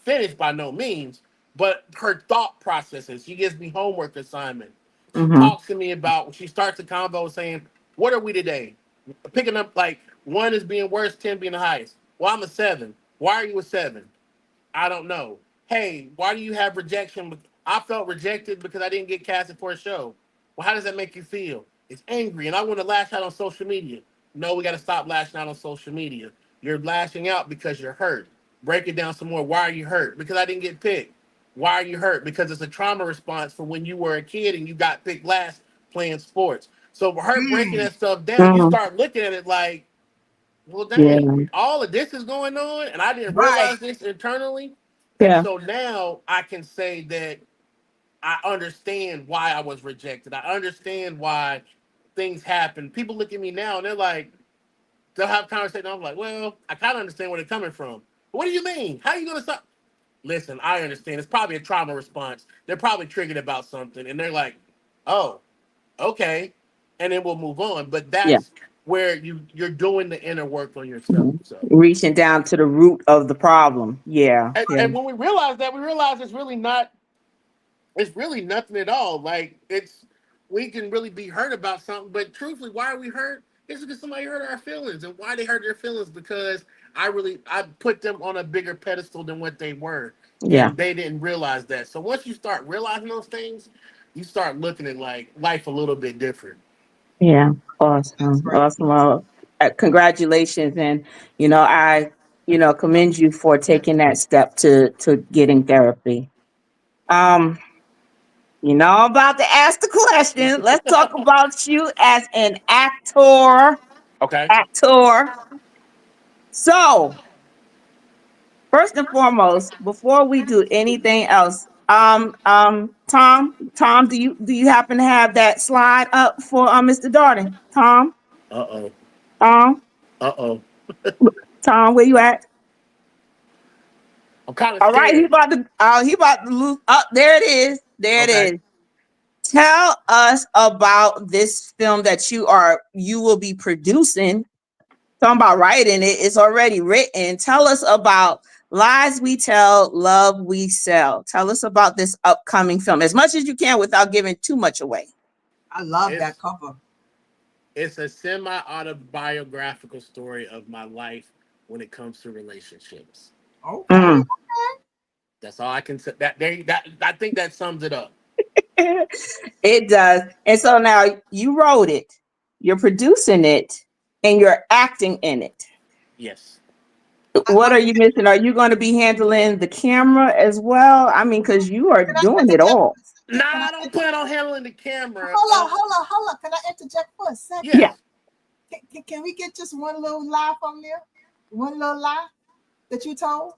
finished by no means, but her thought processes. She gives me homework assignment. She Mm-hmm. talks to me about. She starts the convo saying, "What are we today?" Picking up like, one is being worst, 10 being the highest. Well, I'm a 7. Why are you a 7? I don't know. Hey, why do you have rejection? I felt rejected because I didn't get casted for a show. Well, how does that make you feel? It's angry, and I want to lash out on social media. No, we got to stop lashing out on social media. You're lashing out because you're hurt. Break it down some more. Why are you hurt? Because I didn't get picked. Why are you hurt? Because it's a trauma response from when you were a kid and you got picked last playing sports. So for her breaking Mm, that stuff down, you Mm-hmm. start looking at it like, well, dang, Yeah. all of this is going on, and I didn't right. realize this internally. And Yeah. so now I can say that I understand why I was rejected. I understand why things happen. People look at me now and they're like, they'll have conversation. I'm like, well, I kind of understand where they're coming from. What do you mean? How are you going to stop? Listen, I understand. It's probably a trauma response. They're probably triggered about something, and they're like, oh, okay, and then we'll move on. But Yeah. that's where you're doing the inner work on yourself. Mhm. So, Reaching down to the root of the problem. Yeah. and, Yeah. and when we realize that, we realize it's really nothing at all. Like, we can really be hurt about something, but truthfully, why are we hurt? It's because somebody hurt our feelings, and why they hurt their feelings, because I put them on a bigger pedestal than what they were, Yeah. and they didn't realize that. So once you start realizing those things, you start looking at like life a little bit different. Yeah. That's Awesome. right. Awesome. Well, congratulations. And, I, commend you for taking that step to getting therapy. Um, I'm about to ask the question. Let's talk about you as an actor. Okay. Actor. So first and foremost, before we do anything else, Tom, do you happen to have that slide up for Mr. Darden? Uh oh. Tom, Uh oh. Tom, where you at? I'm kind of All right, scared. he about to lose. Up there it is. There it Okay. is. Tell us about this film that you will be producing. Talking about writing it. It's already written. Tell us about Lies We Tell, Love We Sell. Tell us about this upcoming film as much as you can without giving too much away. I love that It's cover. it's a semi autobiographical story of my life when it comes to relationships. Okay. Mm. That's all I can say. That I think that sums it up. It does. And so now you wrote it, you're producing it, and you're acting in it. Yes. What Well, are you missing? Are you going to be handling the camera as well? I mean, because you are can I doing it interject all. for a Nah, second? I don't plan on handling the camera. Hold on, hold on, hold on. Can I interject for a second? Yeah. Yes. Can we get just one little lie from there? One little lie that you told?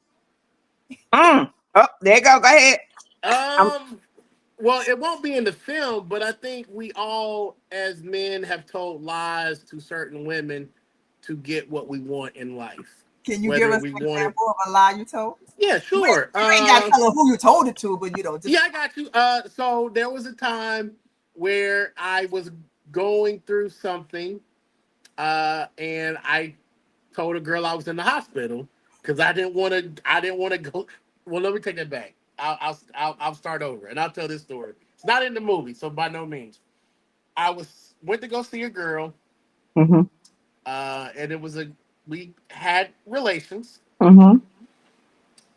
Mm. Oh, there you go. Go ahead. Um, Um. Well, it won't be in the film, but I think we all, as men, have told lies to certain women to get what we want in life. Can you give Whether us we an want it, example of a lie you told? yeah, sure. You ain't got to tell her who you told it to, but just Yeah, I got you. So there was a time where I was going through something, and I told a girl I was in the hospital because I didn't want to. I didn't want to go. Well, let me take that back. I'll start over, and I'll tell this story. It's not in the movie, so by no means. Went to go see a girl, mhm, and it was a we had relations. mhm.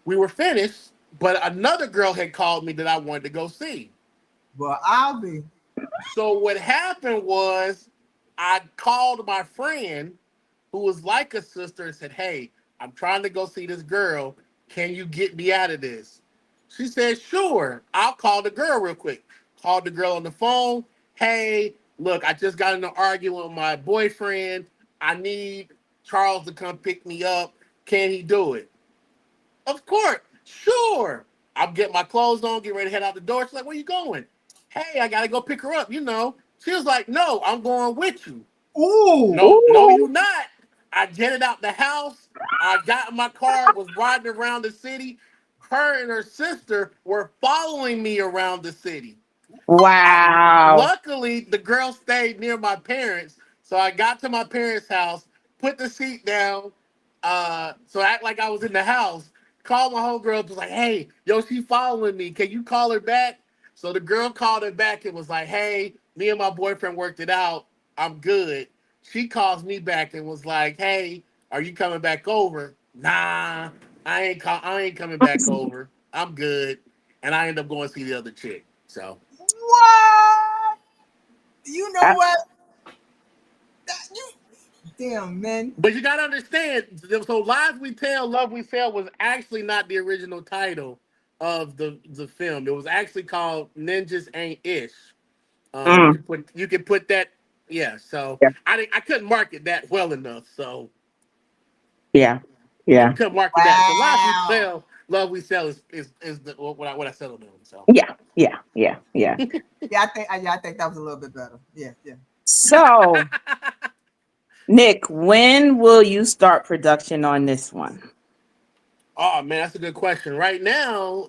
We were finished, but another girl had called me that I wanted to go see. well, I'll be. So what happened was I called my friend who was like a sister and said, "Hey, I'm trying to go see this girl. Can you get me out of this?" She said, "Sure. I'll call the girl real quick." Called the girl on the phone. "Hey, look, I just got in an argument with my boyfriend. I need Charles to come pick me up. Can he do it?" "Of course, sure." I'm getting my clothes on, getting ready to head out the door. She's like, "Where you going?" "Hey, I gotta go pick her up, you know." She was like, "No, I'm going with you." Ooh, "No, no, Ooh, you not." I jetted out the house. I got in my car, was riding around the city. Her and her sister were following me around the city. wow. Luckily, the girl stayed near my parents, so I got to my parents' house, put the seat down, so I act like I was in the house. Called my whole girl, was like, "Hey, yo, she following me. Can you call her back?" So the girl called her back and was like, "Hey, me and my boyfriend worked it out. I'm good." She calls me back and was like, "Hey, are you coming back over?" "Nah, I ain't coming back over. I'm good." And I end up going to see the other chick. So. what? You know Uh, what? You damn man. But you gotta understand, so Lies We Tell, Love We Sell was actually not the original title of the film. It was actually called Ninjas Ain't Ish. mm, You can put that, yeah. So yeah, I couldn't market that well enough. So yeah, yeah, we yeah, couldn't market that. So Lies We Wow. Tell, Love We Sell is what I settled on. So yeah, yeah, yeah, yeah. Yeah, I think that was a little bit better. Yeah, yeah. So, Nick, when will you start production on this one? oh man, that's a good question. Right now,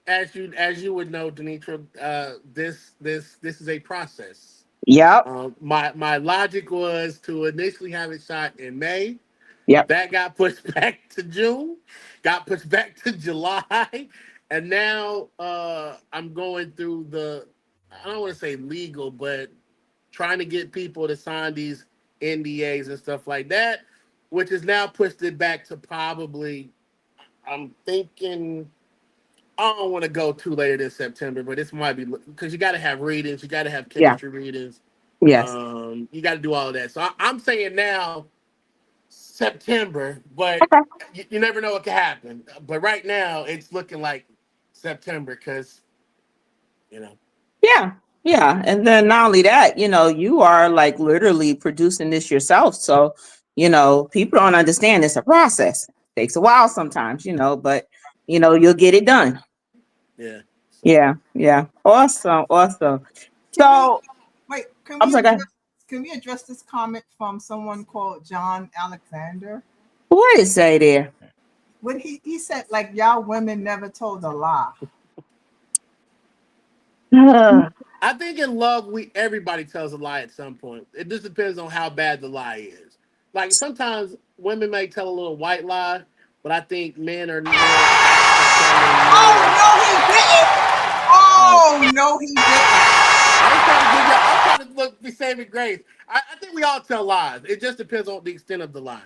as you would know, Denitra, this is a process. Yep, My logic was to initially have it shot in May. yep, That got pushed back to June, got pushed back to July, and now I'm going through I don't want to say legal, but trying to get people to sign these NDAs and stuff like that, which has now pushed it back to probably, I'm thinking, I don't want to go too later than September, but this might be because you got to have readings, you got to have yeah, chemistry readings, yes. you got to do all of that. So I'm saying now September, but Okay. you never know what can happen. But right now, it's looking like September because you know. Yeah, yeah. And then not only that, you are like literally producing this yourself. So People don't understand it's a process. Takes a while sometimes, but you'll get it done. Yeah. Yeah, yeah. Awesome, awesome. Can we So wait? Can I'm we sorry, address? Can we address this comment from someone called John Alexander? what did it say there? What he said, like y'all women never told a lie. I think in love, we everybody tells a lie at some point. It just depends on how bad the lie is. Like sometimes women may tell a little white lie, but I think men are more apt to telling Oh more. no, he didn't. Oh, Oh no, he didn't. I ain't trying to give you. I'm trying to look be saving grace. I think we all tell lies. It just depends on the extent of the lie.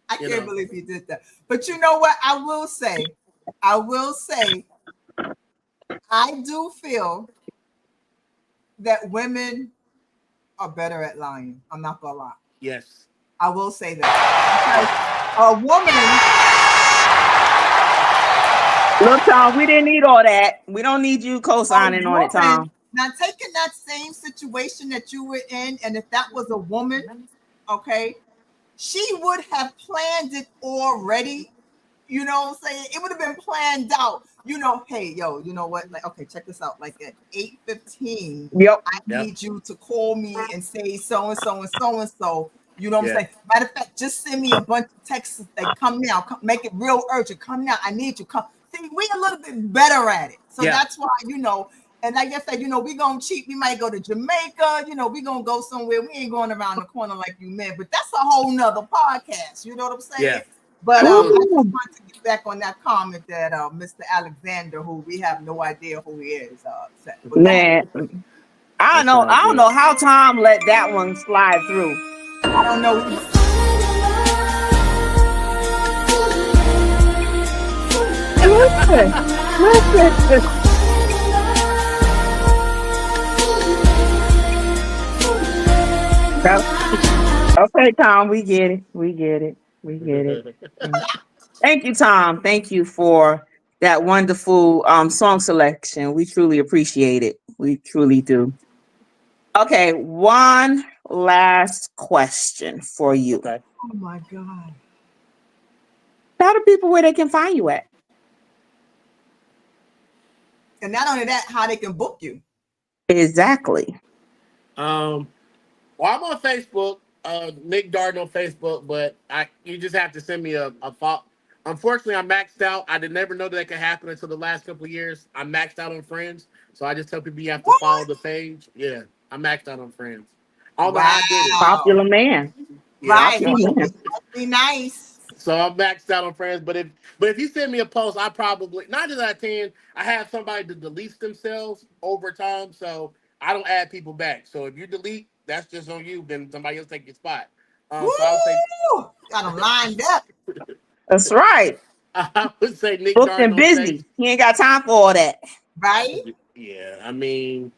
I You can't know. believe he did that. But you know what? I will say, I do feel that women are better at lying. I'm not gonna lie. Yes. I will say that because a woman, Look, Tom, we didn't need all that. We don't need you a co-signing on it, woman, Tom. now taking that same situation that you were in, and if that was a woman, okay, she would have planned it already. You know what I'm saying? It would have been planned out. Hey, yo, you know what? Like, okay, check this out. Like at 8:15, Yep. I Yep. need you to call me and say so and so and so and so. You know what I'm Yeah. saying? Matter of fact, just send me a bunch of texts like come now, come, make it real urgent. Come now, I need you. Come. See, we a little bit better at it. So Yeah. that's why, and like I said, we gonna cheat. We might go to Jamaica, we gonna go somewhere. We ain't going around the corner like you men, but that's a whole nother podcast. You know what I'm saying? Yeah. But I just Absolutely. Ooh, want to get back on that comment that Mr. Alexander, who we have no idea who he is, said. But go ahead. man, I That's know. all I don't good. know how Tom let that one slide through. I don't know either. Listen, listen. Okay, Tom, we get it. We get it. We get it. Mm. Thank you, Tom. Thank you for that wonderful song selection. We truly appreciate it. We truly do. Okay, one last question for you. Okay. Oh my God. Tell the people where they can find you at. And not only that, how they can book you. Exactly. Um. Well, I'm on Facebook, Nick Darden on Facebook, but you just have to send me a follow. Unfortunately, I'm maxed out. I did never know that could happen until the last couple of years. I'm maxed out on friends, so I just tell people you have to follow What? the page. Yeah, I'm maxed out on friends. I don't know how I did it. Wow. Popular man. Yeah, Right. Popular so man. Must be nice. so I'm maxed out on friends. But if you send me a post, I probably not just I ten. I have somebody to delete themselves over time, so I don't add people back. So if you delete, that's just on you. Then somebody else take your spot. So I would say Woo! Got them lined up. That's right. I would say Nick Booked Darden and on face. busy. He ain't got time for all that. Right? Yeah, I mean,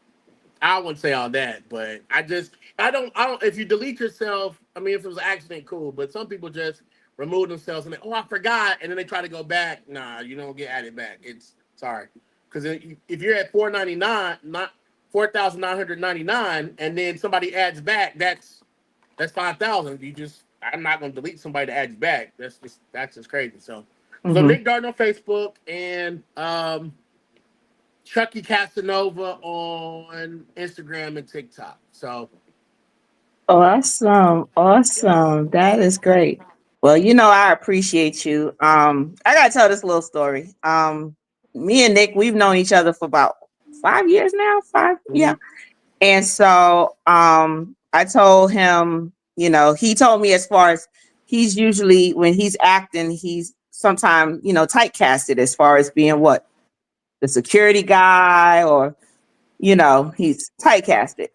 I wouldn't say all that, but I don't. If you delete yourself, I mean, if it was an accident, cool. But some people just remove themselves and I forgot, and then they try to go back. Nah, you don't get added back. It's sorry, because if you're at 499, not 4,999, and then somebody adds back, that's 5,000. I'm not gonna delete somebody to add you back. That's just crazy. So Hmm. Nick Darden on Facebook and Chucky Casanova on Instagram and TikTok. So Awesome. Awesome. That is great. Well, I appreciate you. I gotta tell this little story. Me and Nick, we've known each other for about 5 years now. Five, yeah. mhm. And so I told him, he told me as far as he's usually when he's acting, he's sometimes, typecasted as far as being what? The security guy or, he's typecasted.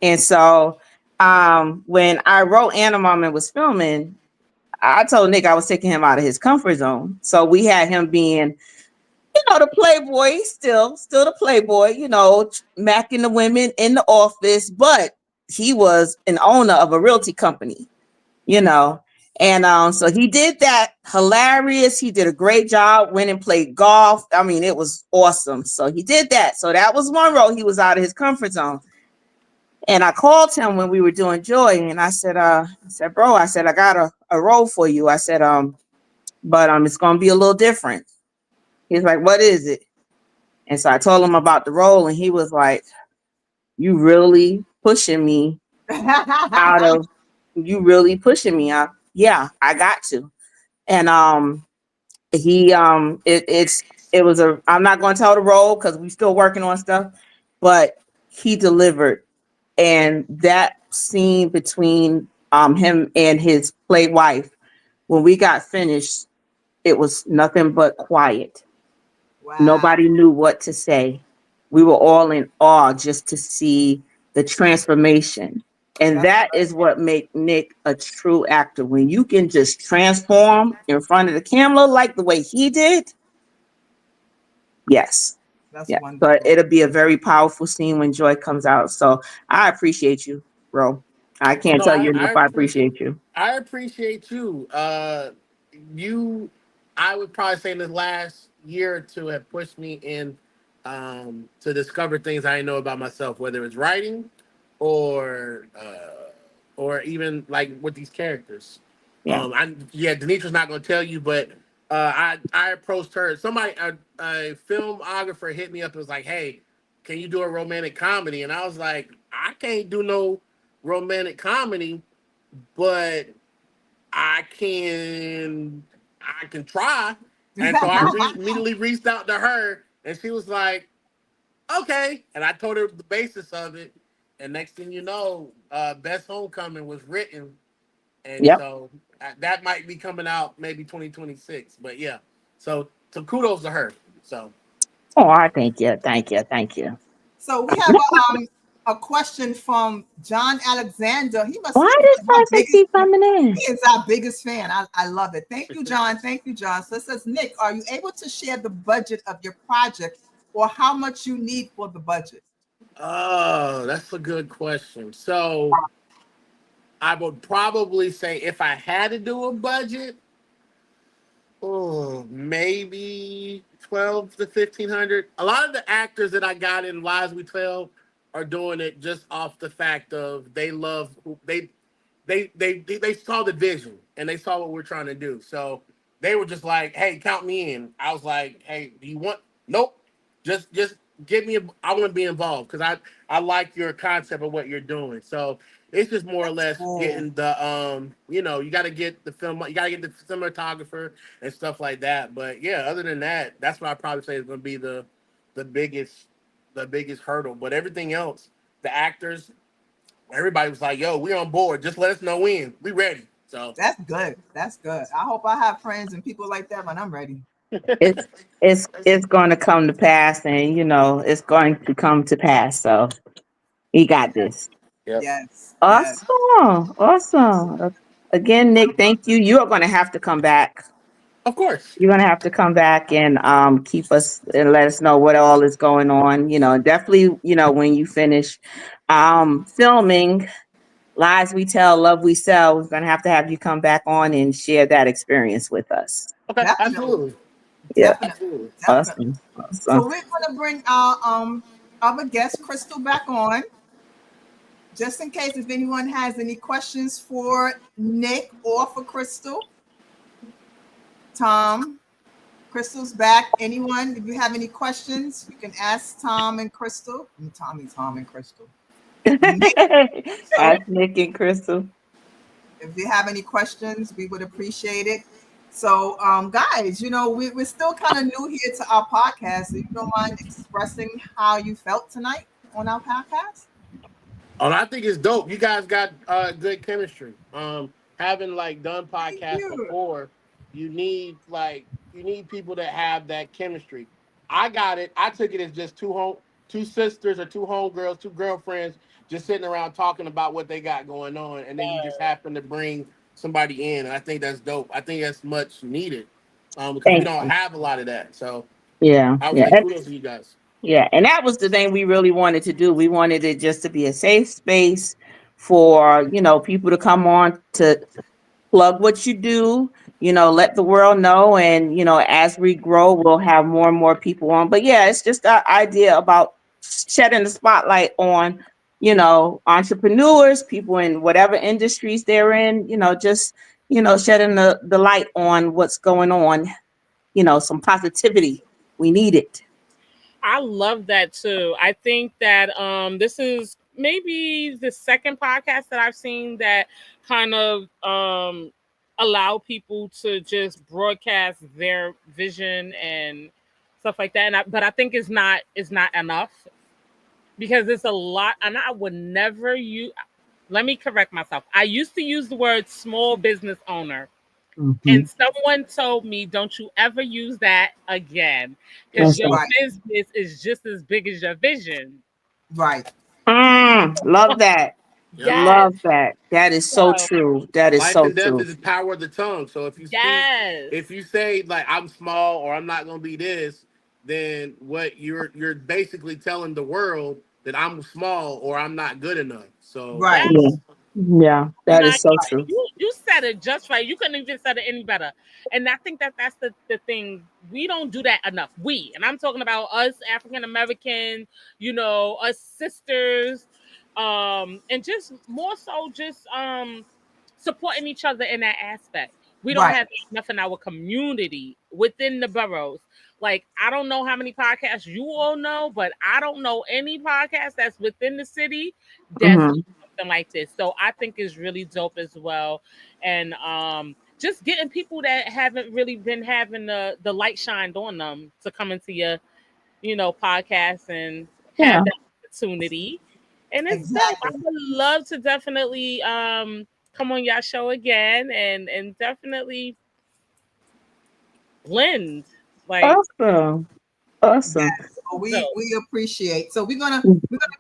And so when I wrote Animom and was filming, I told Nick I was taking him out of his comfort zone. So we had him being, the playboy, still the playboy, macking the women in the office, but he was an owner of a realty company, you know. And so he did that hilarious. He did a great job, went and played golf. I mean, it was awesome. So he did that. So that was one role he was out of his comfort zone. And I called him when we were doing Joy, and I said, bro, I said, I got a role for you. I said, but it's gonna be a little different. He's like, what is it? And so I told him about the role, and he was like, you really pushing me out of you really pushing me out. Yeah, I got to. And he it was a I'm not gonna tell the role because we still working on stuff, but he delivered. And that scene between him and his play wife, when we got finished, it was nothing but quiet. Wow, Nobody knew what to say. We were all in awe just to see the transformation. And that's that is what make Nick a true actor. When you can just transform in front of the camera like the way he did, yes. that's Yeah. But wonderful. it'll be a very powerful scene when Joy comes out. So I appreciate you, bro. I Oh can't no, tell you enough. I appreciate you. I appreciate you. You, I would probably say in the last year or two have pushed me in to discover things I didn't know about myself, whether it's writing or even like with these characters. Yeah. Denitra's not going to tell you, but I approached her. A filmographer hit me up and was like, "Hey, can you do a romantic comedy?" And I was like, "I can't do no romantic comedy, but I can try." And so immediately reached out to her, and she was like, "Okay." And I told her the basis of it. And next thing you know, Best Homecoming was written, and Yep. so that might be coming out maybe 2026. But yeah, so kudos to her. So Oh, I thank you. Thank you. Thank you. So we have a question from John Alexander. He must Why be does our traffic biggest. keep coming in? He is our biggest fan. I love it. Thank you, John. Thank you, John. So it says, Nick, are you able to share the budget of your project or how much you need for the budget? oh, that's a good question. So I would probably say if I had to do a budget, oh, maybe 12 to 1,500. A lot of the actors that I got in Lives We Tell are doing it just off the fact of they saw the vision and they saw what we're trying to do. So they were just like, "Hey, count me in." I was like, "Hey, do you want?" Nope. Just get me. I want to be involved because I like your concept of what you're doing. So it's just more or less Oh, getting the you got to get the film, you got to get the cinematographer and stuff like that. But yeah, other than that, that's what I probably say is going to be the biggest the biggest hurdle. But everything else, the actors, everybody was like, "Yo, we on board. Just let us know when. We ready." So that's good. That's good. I hope I have friends and people like that when I'm ready. It's it's going to come to pass, and it's going to come to pass. So we got this. yep, Yes, yes. Awesome, awesome. Again, Nick, thank you. You are going to have to come back. of course. You're going to have to come back and keep us and let us know what all is going on. Definitely. When you finish filming Lies We Tell, Love We Sell, we're going to have you come back on and share that experience with us. Okay, Definitely, absolutely, Yeah, definitely, absolutely. definitely. awesome, So awesome. we're gonna bring our other guest, Crystal, back on, just in case if anyone has any questions for Nick or for Crystal. Tom, Crystal's back. Anyone, if you have any questions, you can ask Tom and Crystal. Tom and Crystal. Nick, so Ask Nick and Crystal. if you have any questions, we would appreciate it. So, guys, we're still kind of new here to our podcast. So you don't mind expressing how you felt tonight on our podcast? Oh, I think it's dope. You guys got good chemistry. Having like done Thank podcasts you. before, you need people that have that chemistry. I got it. I took it as just two sisters or two homegirls, two girlfriends, just sitting around talking about what they got going on, and then you just happen to bring somebody in, and I think that's dope. I think that's much needed, because we Thank don't you. have a lot of that. So Yeah, I would yeah. say kudos to you guys. Yeah, and that was the thing we really wanted to do. We wanted it just to be a safe space for, people to come on to plug what you do, let the world know. And, as we grow, we'll have more and more people on. But yeah, it's just our idea about shedding the spotlight on entrepreneurs, people in whatever industries they're in, just, shedding the light on what's going on, some positivity. We need it. I love that too. I think that this is maybe the second podcast that I've seen that kind of allow people to just broadcast their vision and stuff like that. But I think it's not enough because it's a lot, and I would never use. Let me correct myself. I used to use the word small business owner, Hmm. and someone told me, "Don't you ever use that again, because That's your right. Right, business is just as big as your vision." right. Love that. Yep. Yes. Love that. That is so So true. That is Life so and death true. is the power of the tongue. So yes. if you say like I'm small or I'm not gonna be this, then what you're basically telling the world that I'm small or I'm not good enough. So Right. Yeah. Yeah. That My is so God, true. you said it just right. You couldn't even said it any better. And I think that that's the thing. We don't do that enough. We, and I'm talking about us African American, us sisters, and just more so just supporting each other in that aspect. We don't Right. have enough in our community within the boroughs. Like, I don't know how many podcasts you all know, but I don't know any podcast that's within the city that's Hmm. something like this. So I think it's really dope as well. And just getting people that haven't really been having the light shined on them to come into your, podcast and Yeah. have that opportunity. And it's dope. I Exactly. would love to definitely come on your show again and definitely blend. Like, Awesome. Yes. Awesome. So we dope. we appreciate. So we're gonna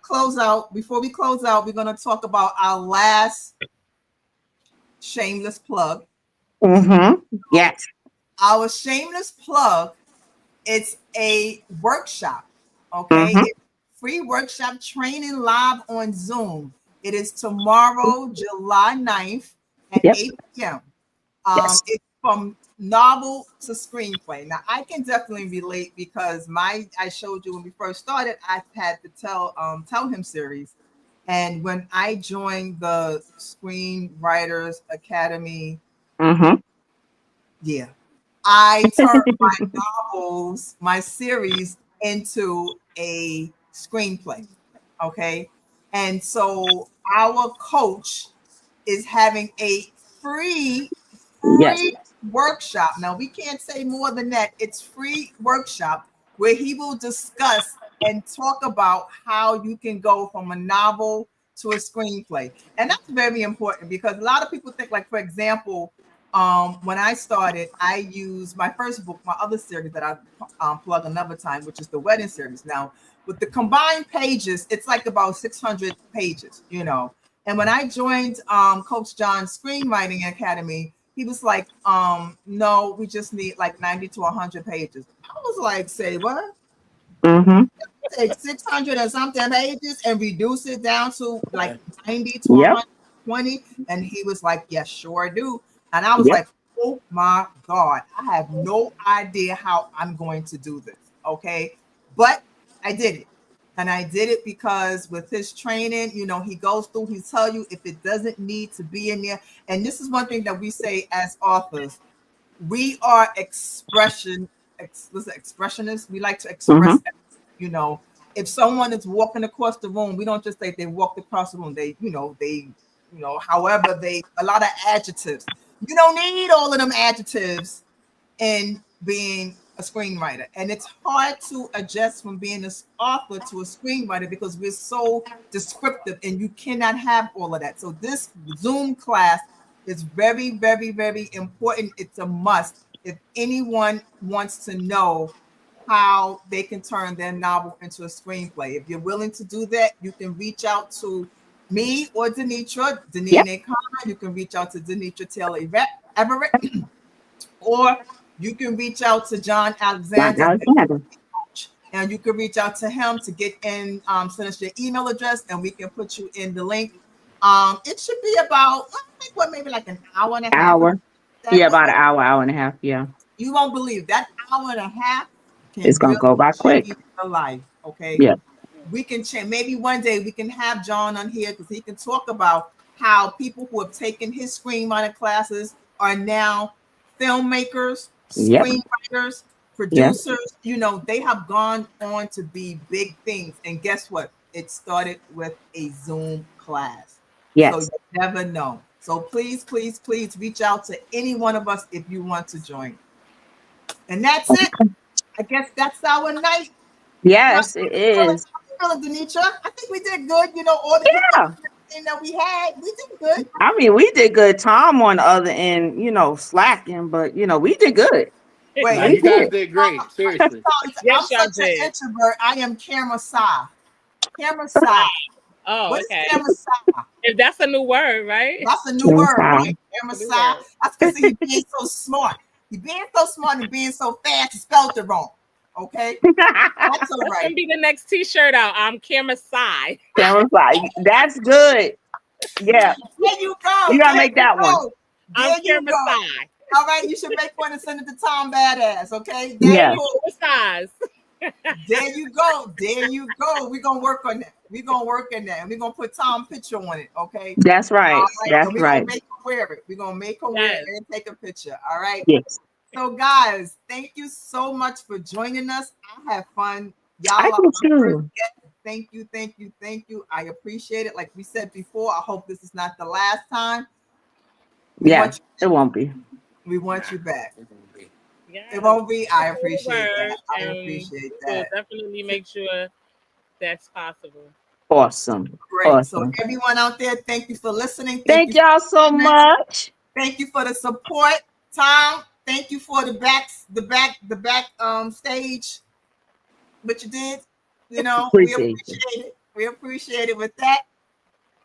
close out. Before we close out, we're gonna talk about our last shameless plug. Yes. Our shameless plug, it's a workshop. Okay. Hmm. It's free workshop training live on Zoom. It is tomorrow, July 9th at Yep. 8 p.m. Yes. It's from novel to screenplay. Now I can definitely relate because I showed you when we first started, I had the Tell Him series. And when I joined the Screenwriters Academy, Hmm. yeah, I turned my novels, my series into a screenplay. Okay. And so our coach is having a free Yes. free workshop. Now we can't say more than that. It's free workshop where he will discuss and talk about how you can go from a novel to a screenplay. And that's very important because a lot of people think, like, for example, when I started, I used my first book, my other series that I plug another time, which is the wedding series. Now, with the combined pages, it's like about 600 pages. And when I joined Coach John's Screenwriting Academy, he was like, no, we just need like 90 to 100 pages. I was like, say what? Hmm. Take 600 and something pages and reduce it down to like 90 to Yep. 120. And he was like, yes, sure do. And I was Yep. like, oh my God, I have no idea how I'm going to do this. Okay. But I did it. And I did it because with his training, he goes through, he tell you if it doesn't need to be in there. And this is one thing that we say as authors. We are expressionists. We like to Hmm. express, you know, if someone is walking across the room, we don't just say they walked across the room. However, a lot of adjectives. You don't need all of them adjectives in being a screenwriter. And it's hard to adjust from being an author to a screenwriter because we're so descriptive and you cannot have all of that. So this Zoom class is very, very, very important. It's a must if anyone wants to know how they can turn their novel into a screenplay. If you're willing to do that, you can reach out to me or Denitra, Yep. Deneen Connor. You can reach out to Denitra Taylor Everett, or you can reach out to John John Alexander, Alexander. and you can reach out to him to get in, send us your email address, and we can put you in the link. It should be about, I think, maybe like an hour and a half. Hour. That Yeah, about an hour, hour and a half. Yeah. you won't believe that hour and a half can It's gonna really go by quick. change your life. Okay, Yeah. we can change. Maybe one day we can have John on here because he can talk about how people who have taken his screenwriting classes are now filmmakers, Yep. screenwriters, Yep. producers. You know, they have gone on to be big things. And guess what? It started with a Zoom class. So Yes. you never know. So please, please, please reach out to any one of us if you want to join. And that's it. I guess that's our night. Yes, it is. How you feeling, Denitra? I think we did good. You know, all the Yeah. information that we had, we did good. I mean, we did good. Tom on the other end, slacking, but we did good. Nah, Wait, We you guys did. did great. Seriously. Yes, I'm y'all such an did. introvert. I am camera shy. Camera shy. Oh, What is okay. camera shy? If that's a new word, right? That's a new Camera word, shy. right? Camera New shy. word. That's because he's being so smart. He's being so smart and being so fast. He spelled it wrong. Okay, that's all That's right. gonna be the next T-shirt out. I'm camera side. Camera shy. That's good. Yeah, There you go. we gotta There make you that one. go. I'm There you camera go. side. All right, you should make one and send it to Tom Badass. Okay, there Yes. you go. Camera size. There you go. There you go. We're gonna work on that. We're gonna work on that. And we're gonna put Tom picture on it. Okay. That's All right. right. That's And we're right. gonna make her wear it. We're gonna make her wear it Yes. and take a picture. All right. Yes. So guys, thank you so much for joining us. I had fun. Y'all I are do my first too. guest. Thank you, thank you, thank you. I appreciate it. Like we said before, I hope this is not the last time. We Yeah, want it won't be. we want you back. Yes. It won't be. I That's the appreciate that. word, I and appreciate we'll that. definitely make sure that's possible. Awesome. Great. So Awesome. everyone out there, thank you for listening. Thank you. y'all so much. Thank you for the support, Tom. Thank you for the back stage. What you did, we Appreciate you. appreciate it. We appreciate it. With that,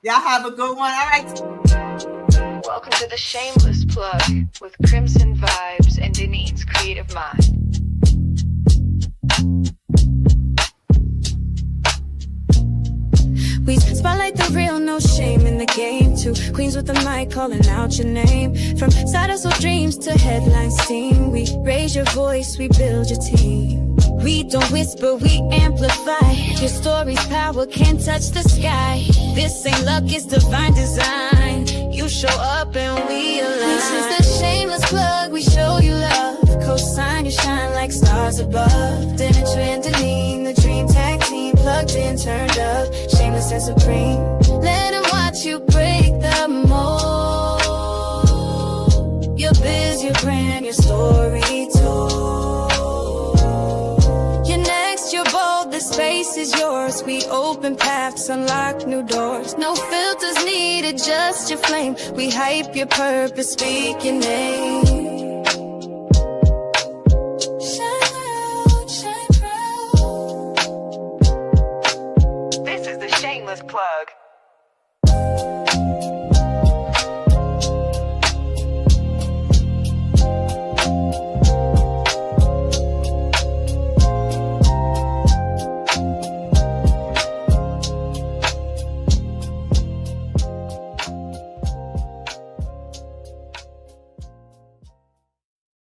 y'all have a good one. All right. Welcome to the Shameless Plug with Crimson Vibes and Denise's Creative Mind. We spotlight the real, no shame in the game. Two queens with the mic calling out your name. From side hustle dreams to headline steam, we raise your voice, we build your team. We don't whisper, we amplify. Your story's power can't touch the sky. This ain't luck, it's divine design. You show up and we align. This is the shameless plug, we show you love. Co-sign, you shine like stars above. Dinner trend, the dream tag team. Plugged in, turned up, shameless and supreme. Let them watch you break the mold. Your biz, your brand, your story told. You're next, you're bold, the space is yours. We open paths, unlock new doors. No filters needed, just your flame. We hype your purpose, speak your name.